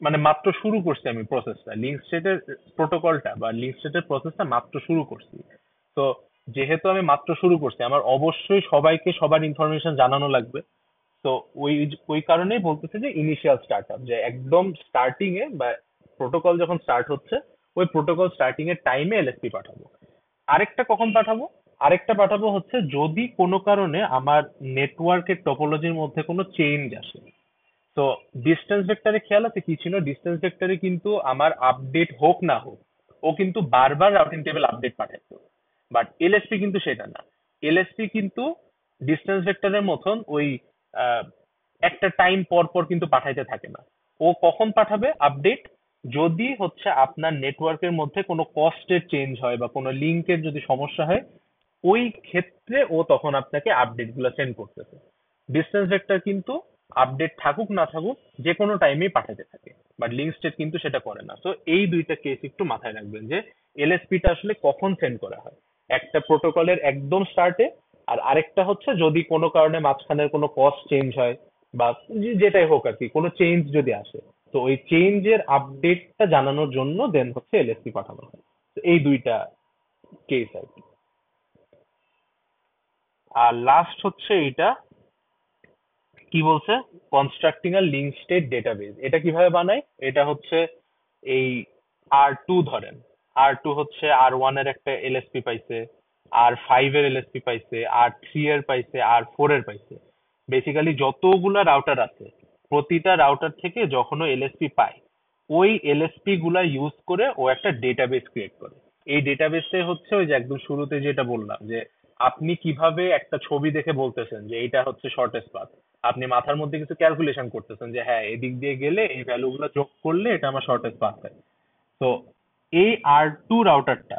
মানে মাত্র শুরু করছি আমি প্রসেসটা, লিঙ্ক স্টেটের প্রোটোকলটা বা লিঙ্ক স্টেটের প্রসেসটা মাত্র শুরু করছি। তো যেহেতু আমি মাত্র শুরু করছি, আমার অবশ্যই সবাইকে সবার ইনফরমেশন জানানো লাগবে। তো ওই ওই কারণেই বলতেছে যে ইনিশিয়াল স্টার্ট আপ, যে একদম স্টার্টিং এ বা প্রোটোকল যখন স্টার্ট হচ্ছে ওই প্রোটোকল স্টার্টিং এর টাইমে এলএসপি পাঠাবো। আরেকটা কখন পাঠাবো, আরেকটা পাঠাবো হচ্ছে যদি কোনো কারণে আমার নেটওয়ার্কের টপোলজির মধ্যে কোনো চেঞ্জ আসে। তো ডিস্টেন্স ভেক্টরে খেয়াল আছে কি ছিল, ডিস্টেন্স ভেক্টরে কিন্তু আমার আপডেট হোক না হোক ও কিন্তু বারবার রাউটিং টেবিল আপডেট পাঠাতো, বাট এলএসপি কিন্তু সেটা না। এলএসপি কিন্তু ডিস্টেন্স ভেক্টরের মতন ওই আহ, একটা টাইম পর পর কিন্তু পাঠাইতে থাকে না। ও কখন পাঠাবে আপডেট, যদি হচ্ছে আপনার নেটওয়ার্কের মধ্যে কোনো কস্টের চেঞ্জ হয় বা কোনো লিঙ্কের যদি সমস্যা হয়, ওই ক্ষেত্রে ও তখন আপনাকে আপডেট গুলো সেন্ড করতেছে। ডিস্টেন্স ভেক্টর কিন্তু আপডেট থাকুক না থাকুক যে কোনো টাইমেই পাঠাতে থাকে, বাট লিঙ্ক স্টেট কিন্তু সেটা করে না। তো এই দুইটা কেস একটু মাথায় রাখবেন, যে এলএসপি টা আসলে কখন সেন্ড করা হয়, একটা প্রোটোকলের একদম স্টার্টে, আর আরেকটা হচ্ছে যদি কোনো কারণে মাঝখানের কোনো কস্ট চেঞ্জ হয় বা যেটাই হোক আর কি, কোনো চেঞ্জ যদি আসে, তো ওই চেঞ্জের আপডেটটা জানানোর জন্য দেন হচ্ছে এলএসপি পাঠানো হয়। তো এই দুইটা কেস আর কি। আর লাস্ট হচ্ছে এইটা কি বলছে, কনস্ট্রাক্টিং আ লিঙ্ক স্টেট ডেটাবেস। এটা কিভাবে বানায়, এটা হচ্ছে এই R2 ধরেন, R2 হচ্ছে R1 এর একটা এলএসপি পাইছে, R5 এর এলএসপি পাইছে, R3 এর পাইছে, R4 এর পাইছে। বেসিক্যালি যতগুলা রাউটার আছে প্রতিটা রাউটার থেকে যখন ও এলএসপি পায়, ওই এলএসপি গুলা ইউজ করে ও একটা ডেটাবেস ক্রিয়েট করে। এই ডেটাবেসে হচ্ছে ওই যে একদম শুরুতে যেটা বললাম, যে আপনি কিভাবে একটা ছবি দেখে বলতেছেন যে এটা হচ্ছে শর্টেস্ট পাথ, আপনি মাথার মধ্যে কিছু ক্যালকুলেশন করতেছেন যে হ্যাঁ এদিক দিয়ে গেলে এই ভ্যালু গুলো যোগ করলে এটা আমার শর্টেস্ট পাথ হয়। তো এই R2 রাউটারটা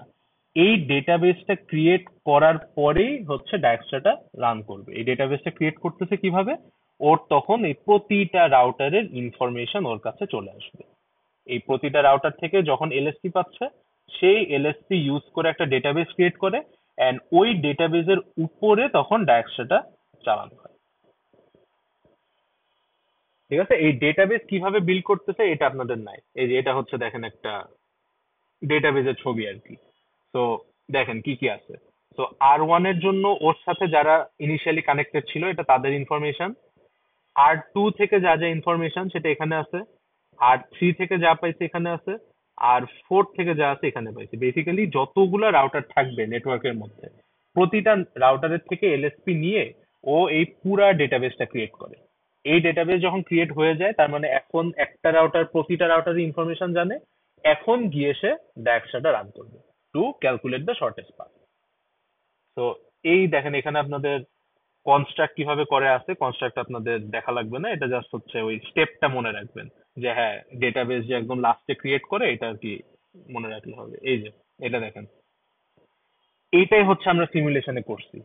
এই ডেটাবেসটা ক্রিয়েট করার পরেই হচ্ছে ডায়াক্সট্রাটা রান করবে। এই ডেটাবেসটা ক্রিয়েট করতেছে কিভাবে? ওর তখন এই প্রতিটা রাউটারের ইনফরমেশন ওর কাছে চলে আসবে। এই প্রতিটা রাউটার থেকে যখন এলএসপি পাচ্ছে, সেই এলএসপি ইউজ করে একটা ডেটাবেস ক্রিয়েট করে, এন্ড ওই ডেটাবেসের উপরে তখন ডায়াক্সট্রাটা চালানো হয়। ঠিক আছে, এই ডেটাবেস কিভাবে বিল্ড করতেছে এটা আপনাদের নাই। এই যে এটা হচ্ছে দেখেন একটা ডেটাবেসের ছবি আর কি। তো দেখেন কি কি আছে। তো R1 এর জন্য ওর সাথে যারা ইনিশিয়ালি কানেক্টেড ছিল এটা তাদের ইনফরমেশন, R2 থেকে যা যা ইনফরমেশন সেটা এখানে আছে, R3 থেকে যা পাইছে এখানে আছে, R4 থেকে যা আছে এখানে পাইছে। বেসিক্যালি যতগুলা রাউটার থাকবে নেটওয়ার্কের মধ্যে, প্রতিটা রাউটারের থেকে এলএসপি নিয়ে ও এই পুরা ডেটাবেসটা ক্রিয়েট করে। এই ডেটাবেস যখন ক্রিয়েট হয়ে যায় তার মানে এখন একটা রাউটার প্রতিটা রাউটারের ইনফরমেশন জানে, এখন গিয়ে সে ডায়াক্সট্রাটা রান করবে to calculate the shortest path. তো এই দেখেন এখানে আপনাদের কনস্ট্রাক্ট কিভাবে করে আছে, কনস্ট্রাক্ট আপনাদের দেখা লাগবে না, এটা জাস্ট হচ্ছে ওই স্টেপটা মনে রাখবেন যে হ্যাঁ ডেটাবেস যে একদম লাস্টে ক্রিয়েট করে এটা আর কি মনে রাখলে হবে। এই যে এটা দেখেন, এইটাই হচ্ছে আমরা সিমুলেশনে করছি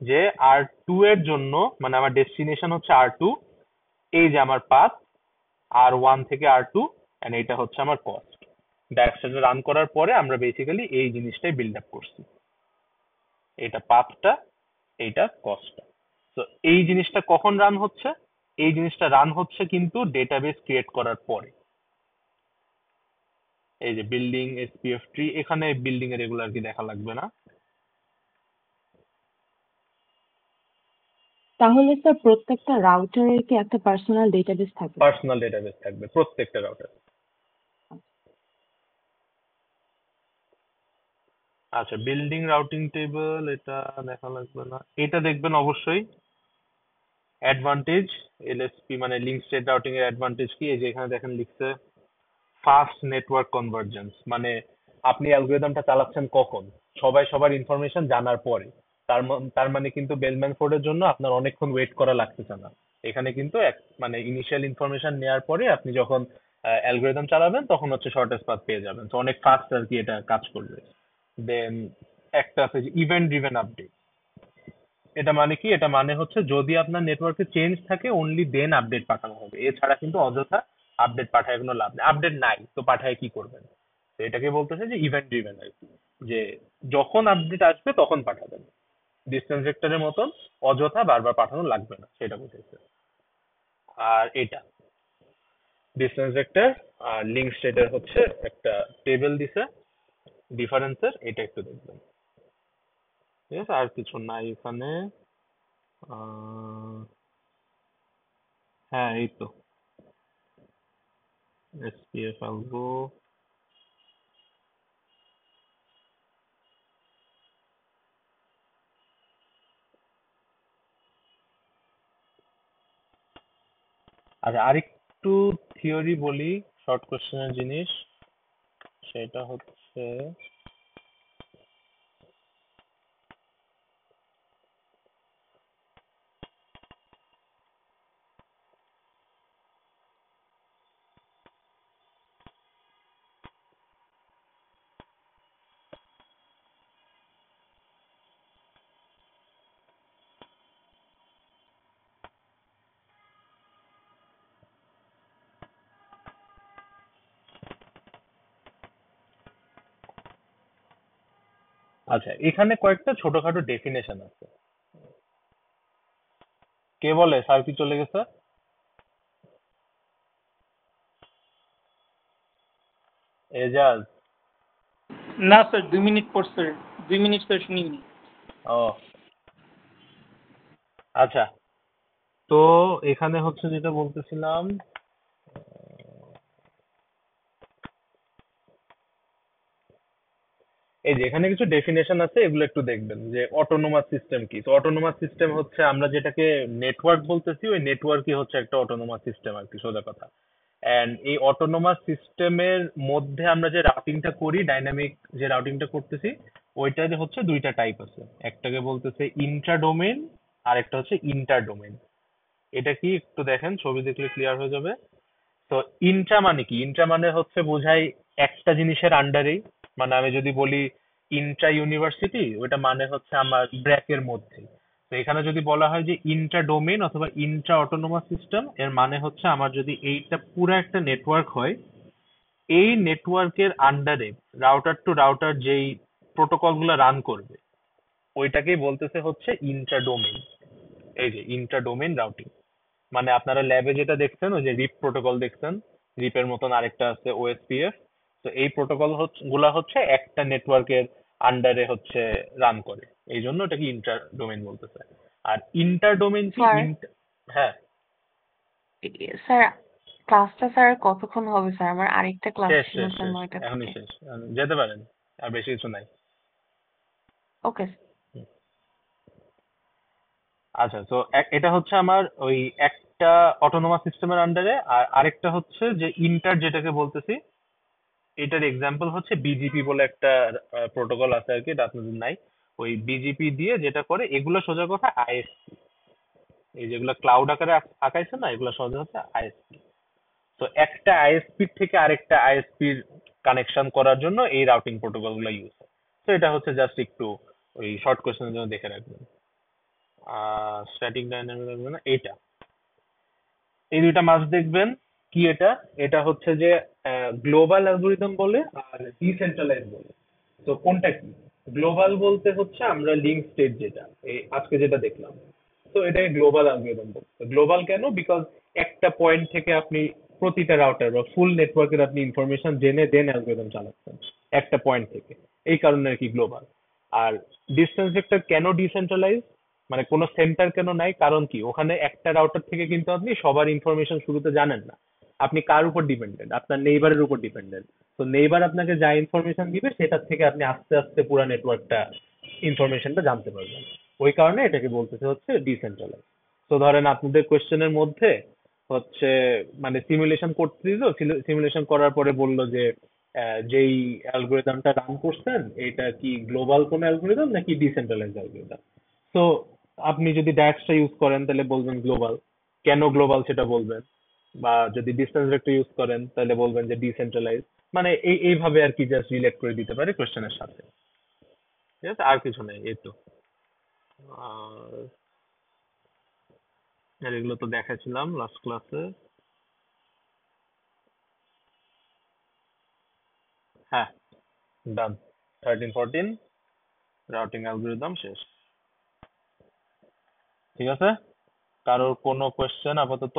যে R2 এর জন্য মানে আমার ডেস্টিনেশন হচ্ছে R2, এই যে আমার পাথ R1 থেকে R2, এন্ড এটা হচ্ছে আমার কস্ট। ডায়াগ্রামটা রান করার পরে আমরা বেসিক্যালি এই জিনিসটাই বিল্ড আপ করছি, এটা পাথটা, এইটা কস্টটা। তো এই জিনিসটা কখন রান হচ্ছে? এই জিনিসটা রান হচ্ছে কিন্তু ডেটাবেস ক্রিয়েট করার পরে। এই যে বিল্ডিং এসপিএফ ট্রি, এখানে বিল্ডিং এর এগুলো আর কি দেখা লাগবে না। তাহলে স্যার প্রত্যেকটা রাউটারের কি একটা পার্সোনাল ডেটাবেস থাকে? পার্সোনাল ডেটাবেস থাকবে প্রত্যেকটা রাউটার। আচ্ছা, বিল্ডিং রাউটিং টেবিল এটা দেখা লাগবে না, এটা দেখবেন অবশ্যই। অ্যাডভান্টেজ এলএসপি মানে লিঙ্ক স্টেট রাউটিং এর অ্যাডভান্টেজ কি? এই যে এখানে দেখেন লিখছে ফাস্ট নেটওয়ার্ক কনভার্জেন্স, মানে আপনি অ্যালগোরিদমটা চালাচ্ছেন কখন? সবাই সবার ইনফরমেশন জানার পরে। তার মানে কিন্তু বেলম্যান ফোর্ডের জন্য আপনার অনেকক্ষণ ওয়েট করা লাগতেছে না। এখানে কিন্তু মানে ইনিশিয়াল ইনফরমেশন নেওয়ার পরে আপনি যখন অ্যালগোরিদম চালাবেন তখন হচ্ছে শর্টেস্ট পাথ পেয়ে যাবেন। তো অনেক ফাস্ট আর কি এটা কাজ করবে। দেন একটা আছে যে ইভেন্ট ড্রিভেন আপডেট। এটা মানে কি? এটা মানে হচ্ছে যদি আপনার নেটওয়ার্কে চেঞ্জ থাকে অনলি দেন আপডেট পাঠানো হবে, এছাড়া কিন্তু অযথা আপডেট পাঠায় কোনো লাভ নেই। আপডেট নাই তো পাঠায় কি করবেন? তো এটাকে বলতেছে যে ইভেন্ট ড্রিভেন আর কি, যে যখন আপডেট আসবে তখন পাঠাবেন। ডিসটেন্স ভেক্টরের মতন অযথা বারবার পাঠানো লাগবে না, সেটা বুঝেছে। আর এটা ডিসটেন্স ভেক্টর আর লিঙ্ক স্টেটের হচ্ছে একটা টেবিল দিছে ডিফারেন্সের, এটা একটু দেখবেন। ঠিক আছে, আর কিছু নাই এখানে। হ্যাঁ এই তো এসপিএফ আলগো। আচ্ছা, আরেকটু থিওরি বলি, শর্ট কোশ্চেনের জিনিস। সেটা হচ্ছে আচ্ছা এখানে কয়েকটা ছোটখাটো ডেফিনেশন আছে। কে বলে স্যার কি চলে গেছে? এজাজ? না স্যার 2 মিনিট পর স্যার, 2 মিনিট স্যার শুনিনি। ও আচ্ছা, তো এখানে হচ্ছে যেটা বলতেছিলাম, এই যে এখানে কিছু ডেফিনেশন আছে, এগুলো একটু দেখবেন। যে অটোনোমাস সিস্টেম কি? তো অটোনোমাস সিস্টেম হচ্ছে আমরা যেটাকে নেটওয়ার্ক বলতেছি, ওই নেটওয়ার্কই হচ্ছে একটা অটোনোমাস সিস্টেম আর কি, সোজা কথা। এন্ড এই অটোনোমাস সিস্টেমের মধ্যে আমরা যে রাউটিংটা করি, ডাইনামিক যে রাউটিংটা করতেছি, ওইটাতে হচ্ছে দুইটা টাইপ আছে। একটাকে বলতেছে ইন্ট্রা ডোমেন, আর একটা হচ্ছে ইন্টার ডোমেন। এটা কি একটু দেখেন, ছবি দেখলে ক্লিয়ার হয়ে যাবে। তো ইন্ট্রা মানে কি? ইন্ট্রা মানে হচ্ছে বোঝায় একটা জিনিসের আন্ডারেই, মানে আমি যদি বলি ইন্ট্রা ইউনিভার্সিটি, ওটা মানে হচ্ছে আমার ব্র্যাকের মধ্যে। তো এখানে যদি বলা হয় যে ইন্ট্রা ডোমেইন অথবা ইন্ট্রা অটোনোমাস সিস্টেম, এর মানে হচ্ছে আমার যদি এইটা পুরো একটা নেটওয়ার্ক হয়, এই নেটওয়ার্কের আন্ডারে রাউটার টু রাউটার যেই প্রোটোকল গুলো রান করবে ওইটাকেই বলতেছে হচ্ছে ইন্ট্রা ডোমেইন। এই যে ইন্ট্রা ডোমেইন রাউটিং, মানে আপনারা ল্যাবে যেটা দেখছেন ওই যে রিপ প্রোটোকল দেখছেন, রিপের মতন আরেকটা আছে ওএসপিএফ। তো এই প্রোটোকল গুলা হচ্ছে একটা নেটওয়ার্কের আন্ডারে হচ্ছে রান করে, এই জন্য ওটাকে ইন্টার ডোমেইন বলতেছে। আর ইন্টার ডোমেইন কি? স্যার হ্যাঁ, স্যার ক্লাসটা স্যার কতক্ষণ হবে স্যার? আমার আরেকটা ক্লাস শেষ ছিল শেষ স্যার শেষ 9টা এখনই থেকে। শেষ, যেতে পারেন, আর বেশি কিছু নাই। ওকে। আচ্ছা, তো এটা হচ্ছে আমার ওই একটা অটোনোমাস সিস্টেমের আন্ডারে, আর আরেকটা হচ্ছে যে ইন্টার যেটাকে বলতেছি, এটার এক্সাম্পল হচ্ছে বিজিপি বলে একটা প্রোটোকল আছে আর কি, এটা আপনাদের নাই। ওই বিজিপি দিয়ে যেটা করে এগুলো সোজা কথা আইএসপি, এই যেগুলো ক্লাউড আকারে আঁকাইছে না, এগুলো সোজা হচ্ছে আইএসপি। তো একটা আইএসপি থেকে আরেকটা আইএসপির কানেকশন করার জন্য এই রাউটিং প্রোটোকল গুলো ইউজ হয়। তো এটা হচ্ছে জাস্ট একটু ওই শর্ট কোয়েশ্চেনের জন্য দেখে রাখবেন। স্ট্যাটিক ডাইনামিক এটা, এই দুইটা মাস দেখবেন। কি এটা? এটা হচ্ছে যে গ্লোবাল অ্যালগোরিদম বলে আর ডিসেন্ট্রালাইজ বলে। তো কোনটা কি? গ্লোবাল বলতে হচ্ছে আমরা লিঙ্ক স্টেট যেটা এই আজকে যেটা দেখলাম, তো এটাকে গ্লোবাল অ্যালগোরিদম বলতে। গ্লোবাল কেন? বিকজ একটা পয়েন্ট থেকে আপনি প্রতিটা রাউটার বা ফুল নেটওয়ার্কের আপনি ইনফরমেশন জেনে দেন অ্যালগোরিদম চালাচ্ছেন একটা পয়েন্ট থেকে, এই কারণে আর কি গ্লোবাল। আর ডিস্টেন্স ভেক্টর কেন ডিসেন্ট্রালাইজ, মানে কোনো সেন্টার কেন নাই? কারণ কি, ওখানে একটা রাউটার থেকে কিন্তু আপনি সবার ইনফরমেশন শুরুতে জানেন না। আপনি কার উপর ডিপেন্ডেন্ট? আপনার নেইবারের উপর ডিপেন্ডেন্ট। তো নেইবার আপনাকে যা ইনফরমেশন দিবে সেটার থেকে আপনি আস্তে আস্তে পুরো নেটওয়ার্কটা ইনফরমেশনটা জানতে পারবেন। ওই কারণে এটাকে বলতেছে হচ্ছে ডিসেন্ট্রালাইজ। তো ধরেন আপনাদের কোয়েশ্চেনের মধ্যে হচ্ছে মানে সিমুলেশন করতে দিল, সিমুলেশন করার পরে বললো যে যেই অ্যালগোরিদমটা রান করছেন এটা কি গ্লোবাল কোন অ্যালগোরিদম নাকি ডিসেন্ট্রালাইজ অ্যালগোরিদম। তো আপনি যদি ডায়াক্সটা ইউজ করেন তাহলে বলবেন গ্লোবাল, কেন গ্লোবাল সেটা বলবেন। বা যদি ডিস্টেন্স ভেক্টর ইউজ করেন তাহলে বলবেন যে ডিসেন্ট্রালাইজ। মানে এইভাবে আর কি জাস্ট রিলেট করে দিতে পারে কোশ্চেনের সাথে। ঠিক আছে, আর কিছু নেই, এই তো। আর আর এগুলো তো দেখাচ্ছিলাম লাস্ট ক্লাসে। হ্যাঁ, ডান। 13-14 রাউটিং অ্যালগোরিদম শেষ। ঠিক আছে, কারোর কোনো কোয়েশ্চেন আপাতত?